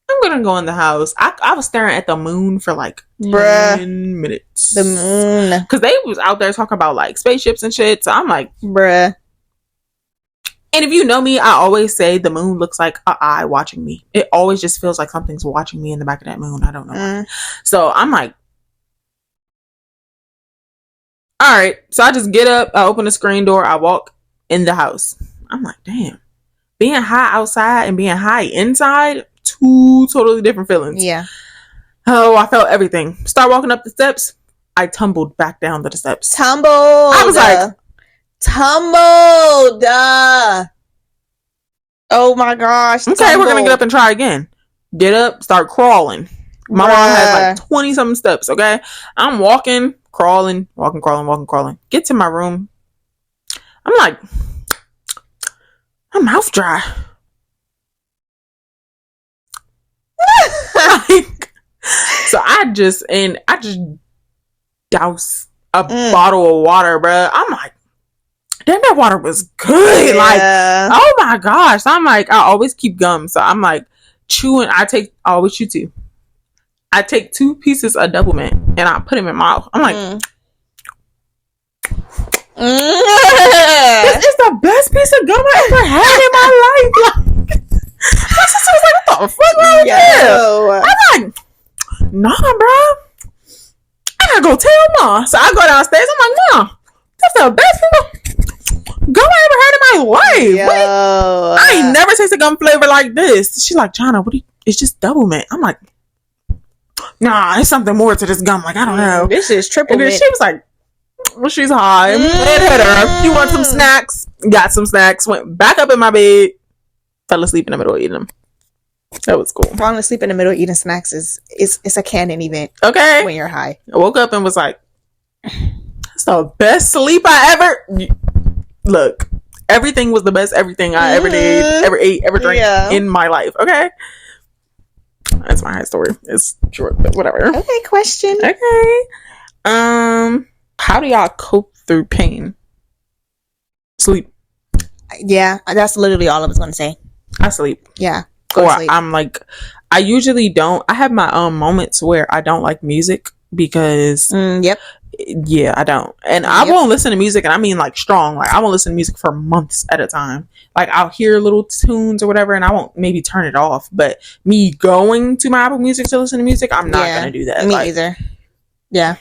I'm gonna go in the house. I was staring at the moon for like 10 minutes. The moon. Because they was out there talking about like spaceships and shit. So I'm like, bruh. And if you know me, I always say the moon looks like an eye watching me. It always just feels like something's watching me in the back of that moon. I don't know why. So I'm like, all right. So I just get up, I open the screen door, I walk in the house. I'm like, damn. Being high outside and being high inside, two totally different feelings. Yeah. Oh, I felt everything. Start walking up the steps. I tumbled back down the steps. Tumbled. I was like, tumbled. Oh my gosh. Okay, we're gonna get up and try again. Get up, start crawling. My mom has like 20 something steps. Okay, I'm walking, crawling. Get to my room. I'm like, my mouth dry. So I just douse a bottle of water, bro. I'm like, damn, that water was good. Yeah. Like, oh my gosh. So I'm like, I always keep gum. So I'm like chewing. I always chew two. I take 2 pieces of double mint and I put them in my mouth. I'm like, this is the best piece of gum I ever had in my life. Like, my sister was like, what the fuck wrong with you? I'm like, nah, bro. I gotta go tell Mom. So I go downstairs. I'm like, Mom, that's the best piece of gum I ever had in my life. I ain't never tasted gum flavor like this. She's like, Jonna, it's just double mint. I'm like, nah, it's something more to this gum. Like, I don't know. This is triple mint. And then she was like, well, she's high. It hit her. You want some snacks? Got some snacks. Went back up in my bed. Fell asleep in the middle of eating them. That was cool. Falling asleep in the middle of eating snacks it's a canon event. Okay. When you're high. I woke up and was like, it's the best sleep I ever... Look, everything was the best everything I ever did, ever ate, ever drank in my life. Okay? That's my high story. It's short, but whatever. Okay, question. Okay. How do y'all cope through pain? Sleep. Yeah, that's literally all I was going to say. I sleep. Yeah. Sleep. I'm like, I usually don't. I have my own moments where I don't like music because yeah, I don't. And I won't listen to music, and I mean like strong. Like, I won't listen to music for months at a time. Like, I'll hear little tunes or whatever, and I won't maybe turn it off. But me going to my Apple Music to listen to music, I'm not gonna do that. Me either. Yeah.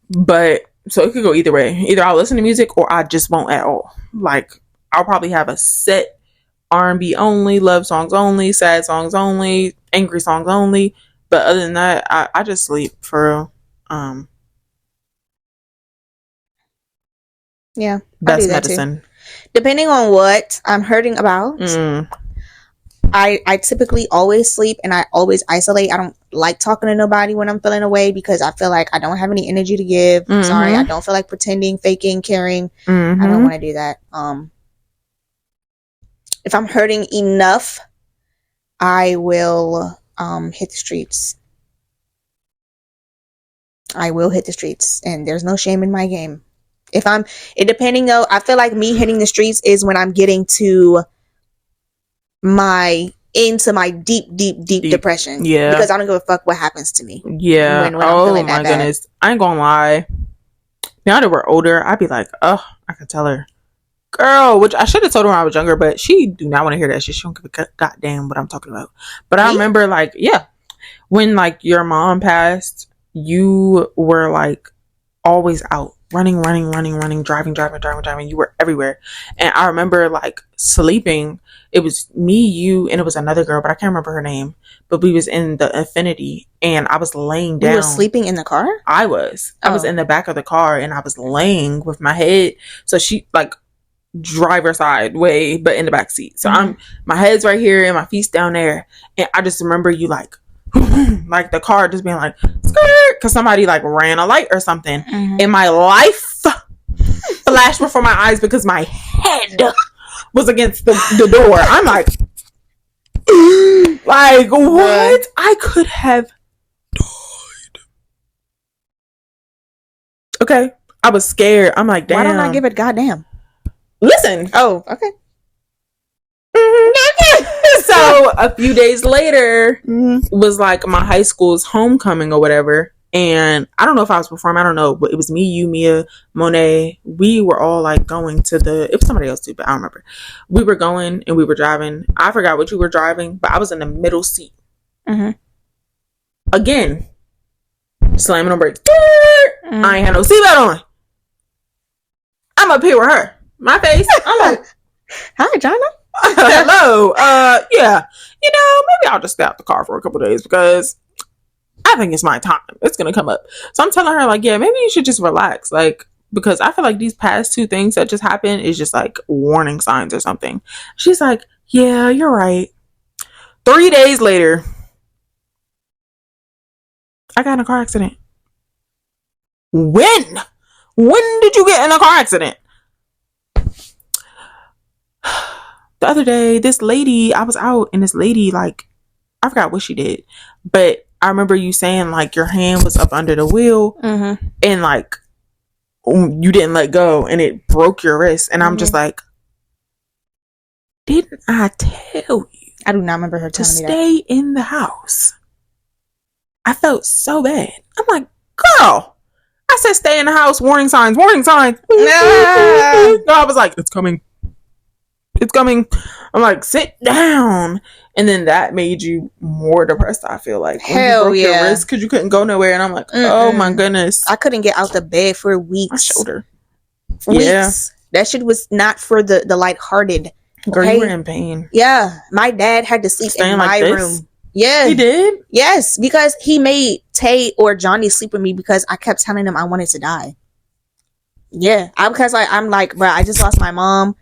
But so it could go either way. Either I'll listen to music or I just won't at all. Like, I'll probably have a set R&B only, love songs only, sad songs only, angry songs only. But other than that, I just sleep for real. Yeah. Best medicine. Depending on what I'm hurting about, I typically always sleep and I always isolate. I don't like talking to nobody when I'm feeling away because I feel like I don't have any energy to give. Sorry, I don't feel like pretending, faking, caring. I don't want to do that. If I'm hurting enough, I will hit the streets. I will hit the streets, and there's no shame in my game. Depending though, I feel like me hitting the streets is when I'm getting to my deep depression. Yeah. Because I don't give a fuck what happens to me. Yeah. When I'm feeling that bad. Goodness. I ain't gonna lie. Now that we're older, I'd be like, oh, I could tell her, girl, which I should have told her when I was younger, but she do not want to hear that shit. She don't give a goddamn what I'm talking about. But I remember, like, when like your mom passed, you were like always out. Running, driving. You were everywhere. And I remember like sleeping. It was me, you, and it was another girl, but I can't remember her name. But we was in the Infinity and I was laying down. You were sleeping in the car? I was. I was in the back of the car and I was laying with my head. So she like driver side way, but in the back seat. So my head's right here and my feet's down there. And I just remember you like the car just being like skirt because somebody like ran a light or something. And my life flashed before my eyes because my head was against the door. I'm like Like, what? I could have died. Okay. I was scared. I'm like, damn. Why don't I give it goddamn? Listen. Oh, okay. So a few days later was like my high school's homecoming or whatever. And I don't know if I was performing. I don't know. But it was me, you, Mia, Monet. We were all like going to it was somebody else too, but I don't remember. We were going and we were driving. I forgot what you were driving, but I was in the middle seat. Again, slamming on brakes. I ain't had no seatbelt on. I'm up here with her. My face. I'm like, hi, Jonna. Hello. Yeah. You know, maybe I'll just stay out the car for a couple of days because I think it's my time. It's gonna come up. So I'm telling her, like, yeah, maybe you should just relax. Like, because I feel like these past 2 things that just happened is just like warning signs or something. She's like, yeah, you're right. 3 days later, I got in a car accident. When did you get in a car accident? The other day, this lady, I was out and this lady, like, I forgot what she did, but I remember you saying like your hand was up under the wheel and like you didn't let go and it broke your wrist. And I'm just like, didn't I tell you? I do not remember her telling me that. Stay in the house. I felt so bad. I'm like, girl, I said stay in the house. Warning signs. Warning signs. I was like, it's coming. It's coming. I'm like, sit down. And then that made you more depressed, I feel like. Hell when you broke yeah. your wrist because you couldn't go nowhere. And I'm like, oh my goodness. I couldn't get out the bed for weeks. My shoulder. Weeks. Yeah. That shit was not for the lighthearted. Girl, you were in pain. Yeah. My dad had to sleep in my room. Yeah. He did? Yes. Because he made Tay or Johnny sleep with me because I kept telling him I wanted to die. Yeah. I'm like, bro, I just lost my mom.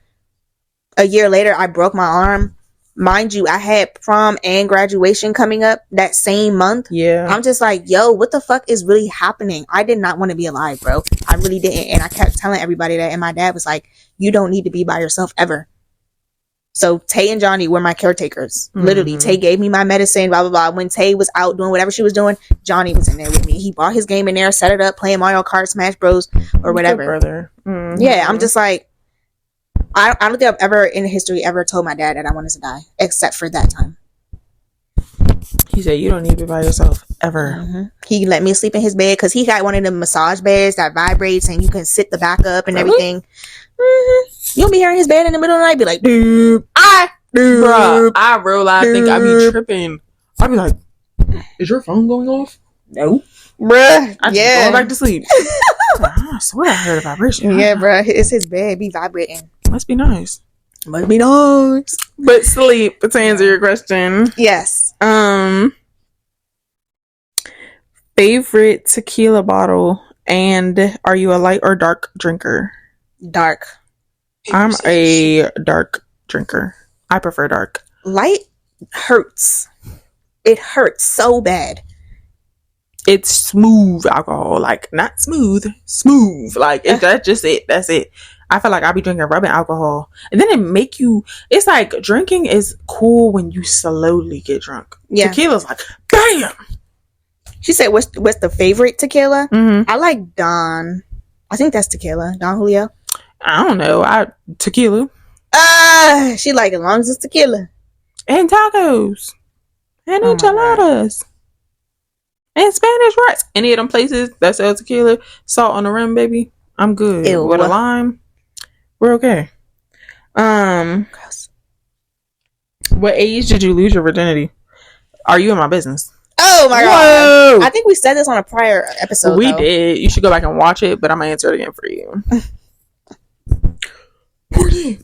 A year later, I broke my arm. Mind you, I had prom and graduation coming up that same month. Yeah. I'm just like, yo, what the fuck is really happening? I did not want to be alive, bro. I really didn't. And I kept telling everybody that. And my dad was like, you don't need to be by yourself ever. So Tay and Johnny were my caretakers. Literally, Tay gave me my medicine, blah, blah, blah. When Tay was out doing whatever she was doing, Johnny was in there with me. He brought his game in there, set it up, playing Mario Kart, Smash Bros, or whatever. Brother. Yeah, I'm just like, I don't think I've ever in history ever told my dad that I wanted to die, except for that time. He said, you don't need to be by yourself ever. He let me sleep in his bed because he got one of them massage beds that vibrates and you can sit the back up and everything. You'll be here in his bed in the middle of the night, be like, dude, bruh, I real life think I be tripping. I be like, is your phone going off? No. Bruh, I just going back to sleep. I swear I heard a vibration. Yeah, bruh, it's his bed, be vibrating. Must be nice. Must be nice. But sleep, to answer your question. Yes. Favorite tequila bottle, and are you a light or dark drinker? Dark. I'm a dark drinker. I prefer dark. Light hurts. It hurts so bad. It's smooth alcohol, like not smooth. Like if that's just it. That's it. I feel like I be drinking rubbing alcohol, and then it make you. It's like drinking is cool when you slowly get drunk. Yeah. Tequila's like bam. She said, "What's the favorite tequila?" I like Don. I think that's tequila. Don Julio. I don't know. Tequila. She like as long as it's tequila and tacos and enchiladas and Spanish rice. Any of them places that sell tequila, salt on the rim, baby. I'm good. Ew. With a lime. We're okay. Gross. What age did you lose your virginity? Are you in my business? Oh my god! I think we said this on a prior episode. We did. You should go back and watch it, but I'm gonna answer it again for you. 14.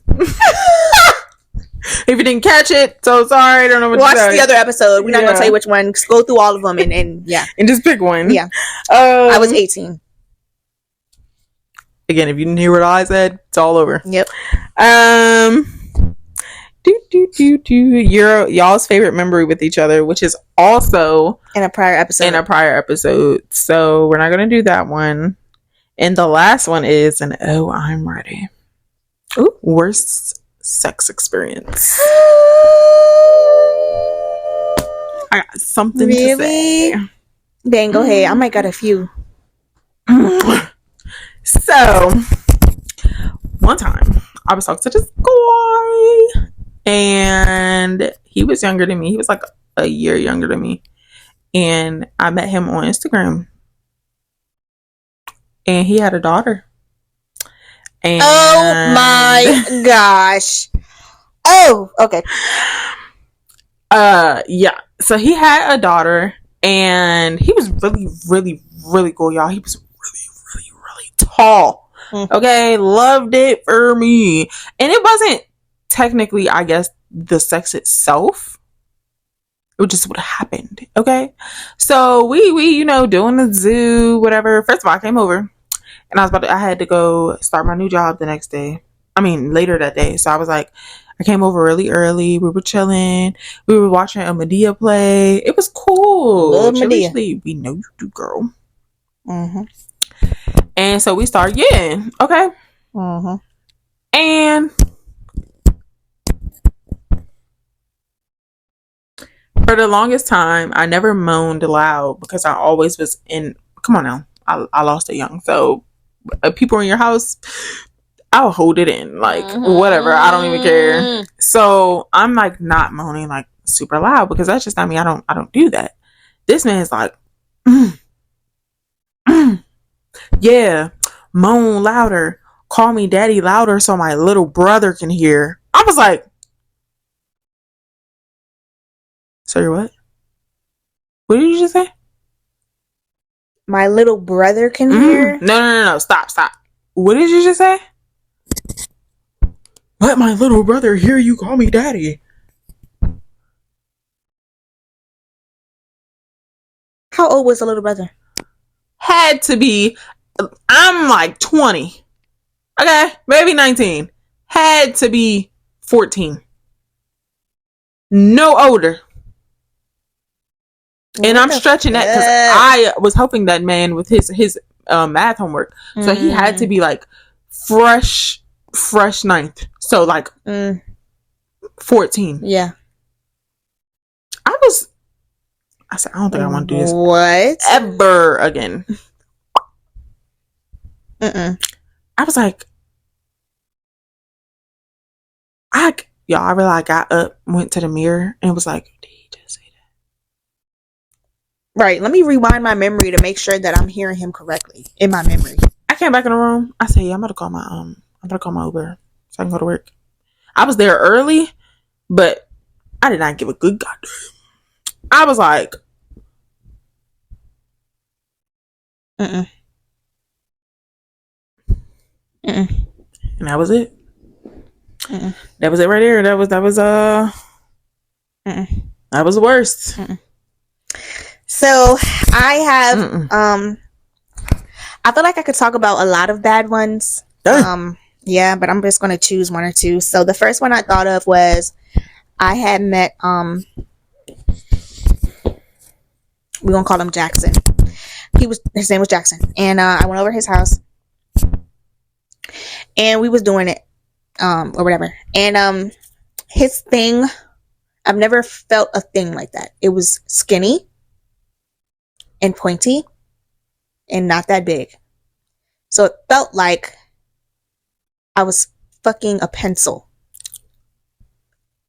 If you didn't catch it, so sorry. I don't know what. Watch the other episode. We're not gonna tell you which one. Just go through all of them and yeah, and just pick one. Yeah. I was 18. Again, if you didn't hear what I said, it's all over. Yep. Y'all's favorite memory with each other, which is also in a prior episode. So we're not gonna do that one. And the last one is an "Oh, I'm ready." Ooh. Worst sex experience. I got something to say. Then go ahead. I might got a few. So, one time, I was talking to this guy, and he was younger than me. He was like a year younger than me. And I met him on Instagram. And he had a daughter. And oh my gosh. Oh, okay. Yeah. So he had a daughter, and he was really, really, really cool, y'all. He was really, really, really tall. Okay, loved it for me. And it wasn't technically, I guess, the sex itself. It just would have happened. Okay, so we doing the zoo, whatever. First of all, I came over, and I had to go start my new job the next day. I mean, later that day. So I was like, I came over really early. We were chilling. We were watching a Medea play. It was cool. Love Medea. We know you do, girl. And so we started getting, okay? And for the longest time, I never moaned loud because I always was in, come on now, I lost it young. So people in your house, I'll hold it in, like, whatever. I don't even care. So I'm like not moaning like super loud because that's just not me. I don't do that. This man's like, yeah, moan louder, call me daddy louder so my little brother can hear. I was like, sorry, what did you just say? My little brother can hear? No, stop. What did you just say? Let my little brother hear you call me daddy. How old was the little brother? Had to be, I'm like 20. Okay, maybe 19. Had to be 14. No older. And I'm stretching that because I was helping that man with his math homework. So he had to be like fresh ninth. So like 14. Yeah. I said, I don't think I want to do this. What? Ever again. I was like, I really got up, went to the mirror, and was like, did he just say that? Right. Let me rewind my memory to make sure that I'm hearing him correctly in my memory. I came back in the room. I said, yeah, I'm gonna call my Uber so I can go to work. I was there early, but I did not give a good goddamn. I was like, and that was it. That was it right there. That was that was the worst. So I have I feel like I could talk about a lot of bad ones. Yeah, but I'm just gonna choose one or two. So the first one I thought of was I had met we're gonna call him Jackson. His name was Jackson, and I went over his house, and we was doing it, or whatever. And his thing, I've never felt a thing like that. It was skinny and pointy, and not that big. So it felt like I was fucking a pencil,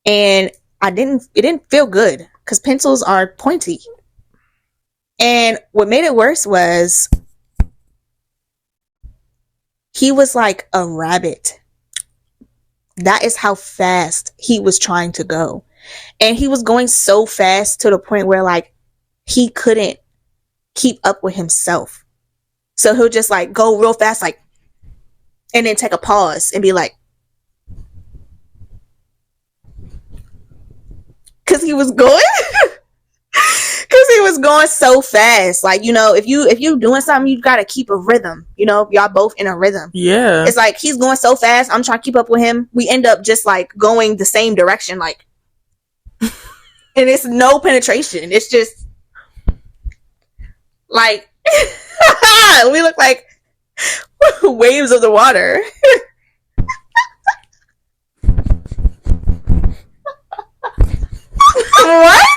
and it didn't feel good because pencils are pointy. And what made it worse was he was like a rabbit. That is how fast he was trying to go. And he was going so fast to the point where like he couldn't keep up with himself. So he'll just like go real fast, like, and then take a pause and be like, because he was going so fast. Like, you know, if you doing something, you gotta keep a rhythm. You know, y'all both in a rhythm. Yeah. It's like he's going so fast, I'm trying to keep up with him. We end up just like going the same direction, like, and it's no penetration. It's just like we look like waves of the water. What?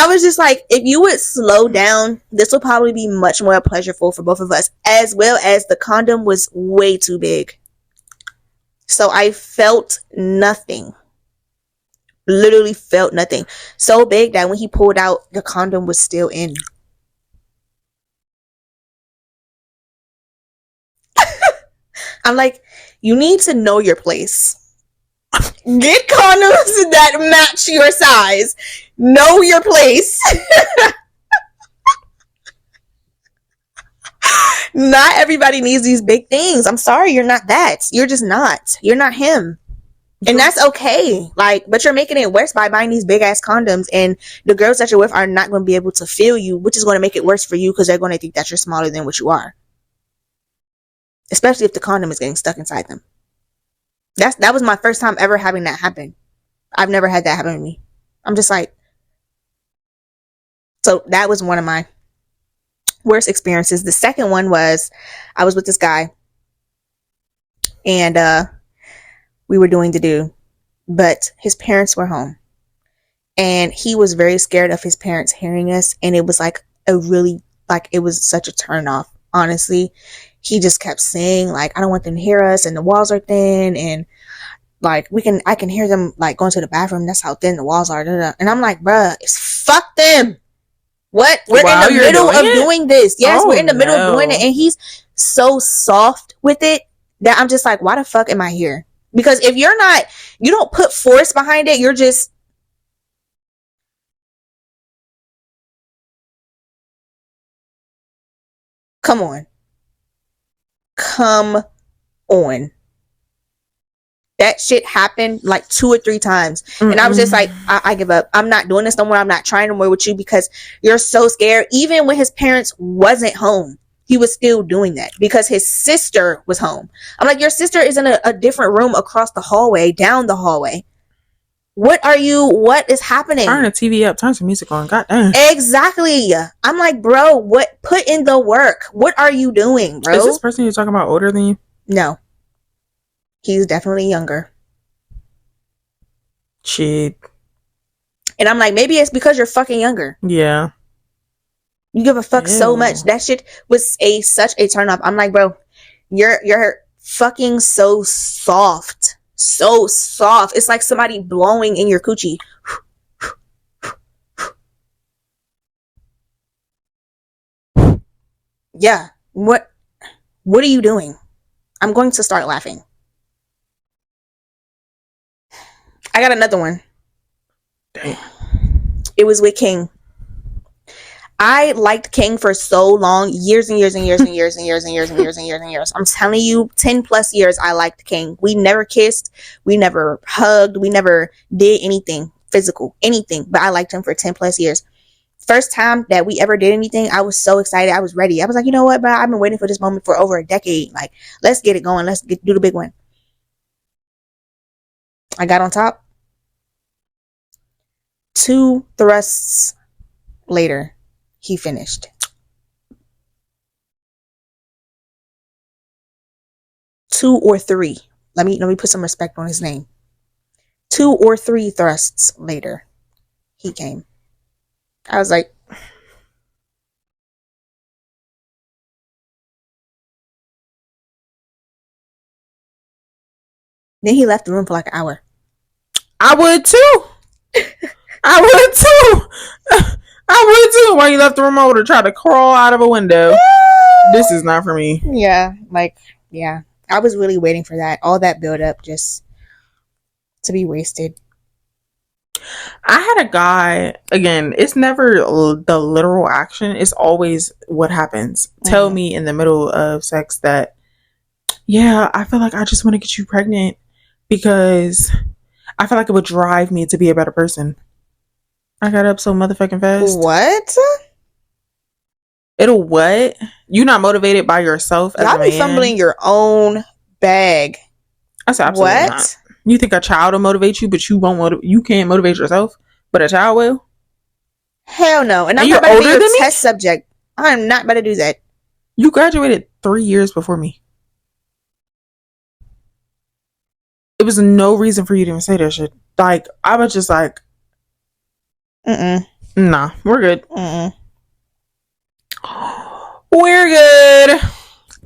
I was just like, if you would slow down, this will probably be much more pleasurable for both of us, as well as the condom was way too big. So I felt nothing. Literally felt nothing. So big that when he pulled out, the condom was still in. I'm like, you need to know your place. Get condoms that match your size. Know your place. Not everybody needs these big things. I'm sorry, you're not that. You're just not. You're not him. And that's okay. Like, but you're making it worse by buying these big ass condoms, and the girls that you're with are not going to be able to feel you, which is going to make it worse for you because they're going to think that you're smaller than what you are. Especially if the condom is getting stuck inside them. That was my first time ever having that happen. I've never had that happen to me. I'm just like, so that was one of my worst experiences. The second one was, I was with this guy, and we were doing the do, but his parents were home, and he was very scared of his parents hearing us, and it was like it was such a turn off. Honestly, he just kept saying like, I don't want them to hear us, and the walls are thin, and like I can hear them like going to the bathroom. That's how thin the walls are. And I'm like, bruh, fuck them. What? We're in the middle of doing this. Yes, we're in the middle of doing it, and he's so soft with it that I'm just like, why the fuck am I here? Because if you don't put force behind it, you're just, come on. That shit happened like 2 or 3 times. And I was just like, I give up. I'm not doing this no more. I'm not trying no more with you because you're so scared. Even when his parents wasn't home, he was still doing that because his sister was home. I'm like, your sister is in a different room across the hallway, down the hallway. What is happening? Turn the TV up, turn some music on. Goddamn. Exactly. I'm like, bro, put in the work. What are you doing, bro? Is this person you're talking about older than you? No. He's definitely younger. Shit. And I'm like, maybe it's because you're fucking younger. Yeah. You give a fuck so much. That shit was such a turn off. I'm like, bro, you're fucking so soft. So soft. It's like somebody blowing in your coochie. Yeah. What are you doing? I'm going to start laughing. I got another one. Damn. It was with King. I liked King for so long, years and years and years and years and years and years and years and years and years. I'm telling you, 10 plus years I liked King. We never kissed, we never hugged, we never did anything physical, anything, but I liked him for 10 plus years. First time that we ever did anything, I was so excited. I was ready. I was like, you know what, bro? I've been waiting for this moment for over a decade. Like, let's get it going. Let's do the big one. I got on top. 2 thrusts later, he finished. 2 or 3. Let me put some respect on his name. 2 or 3 thrusts later, he came. I was like, then he left the room for like an hour. I would too. I would too. Why you left the room, I would have tried to crawl out of a window. This is not for me. Yeah, yeah. I was really waiting for that. All that build up just to be wasted. I had a guy, again, it's never the literal action. It's always what happens. Tell me in the middle of sex that, yeah, I feel like I just want to get you pregnant because I feel like it would drive me to be a better person. I got up so motherfucking fast. What? It'll what? You not motivated by yourself as a man? Y'all be fumbling your own bag. I said absolutely not. You think a child will motivate you, but you can't motivate yourself, but a child will? Hell no. And I'm not about to be your test subject. I'm not about to do that. You graduated 3 years before me. It was no reason for you to even say that shit. Like, I was just like, Nah, we're good. Mm-mm. We're good.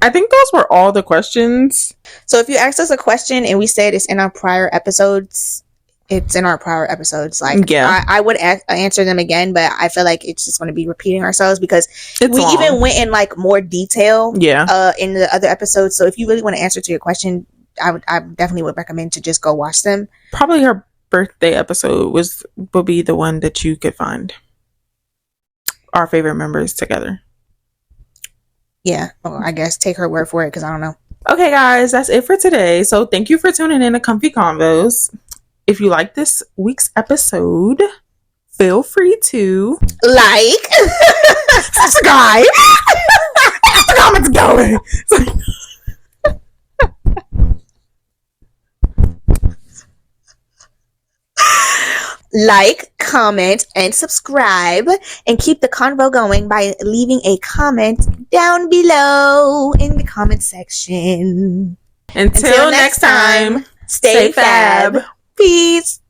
I think those were all the questions. So if you asked us a question and we said it's in our prior episodes, it's in our prior episodes. Like, yeah, I would answer them again, but I feel like it's just going to be repeating ourselves because we long. even went in like more detail. Yeah. In the other episodes. So if you really want to answer to your question, I definitely would recommend to just go watch them. Probably her birthday episode will be the one that you could find our favorite members together. Yeah, well, I guess take her word for it because I don't know. Okay, guys, that's it for today. So thank you for tuning in to Comfy Convos. If you like this week's episode, feel free to like, subscribe. The comments going. like, comment, and subscribe, and keep the convo going by leaving a comment down below in the comment section. Until next time, stay fab. Peace.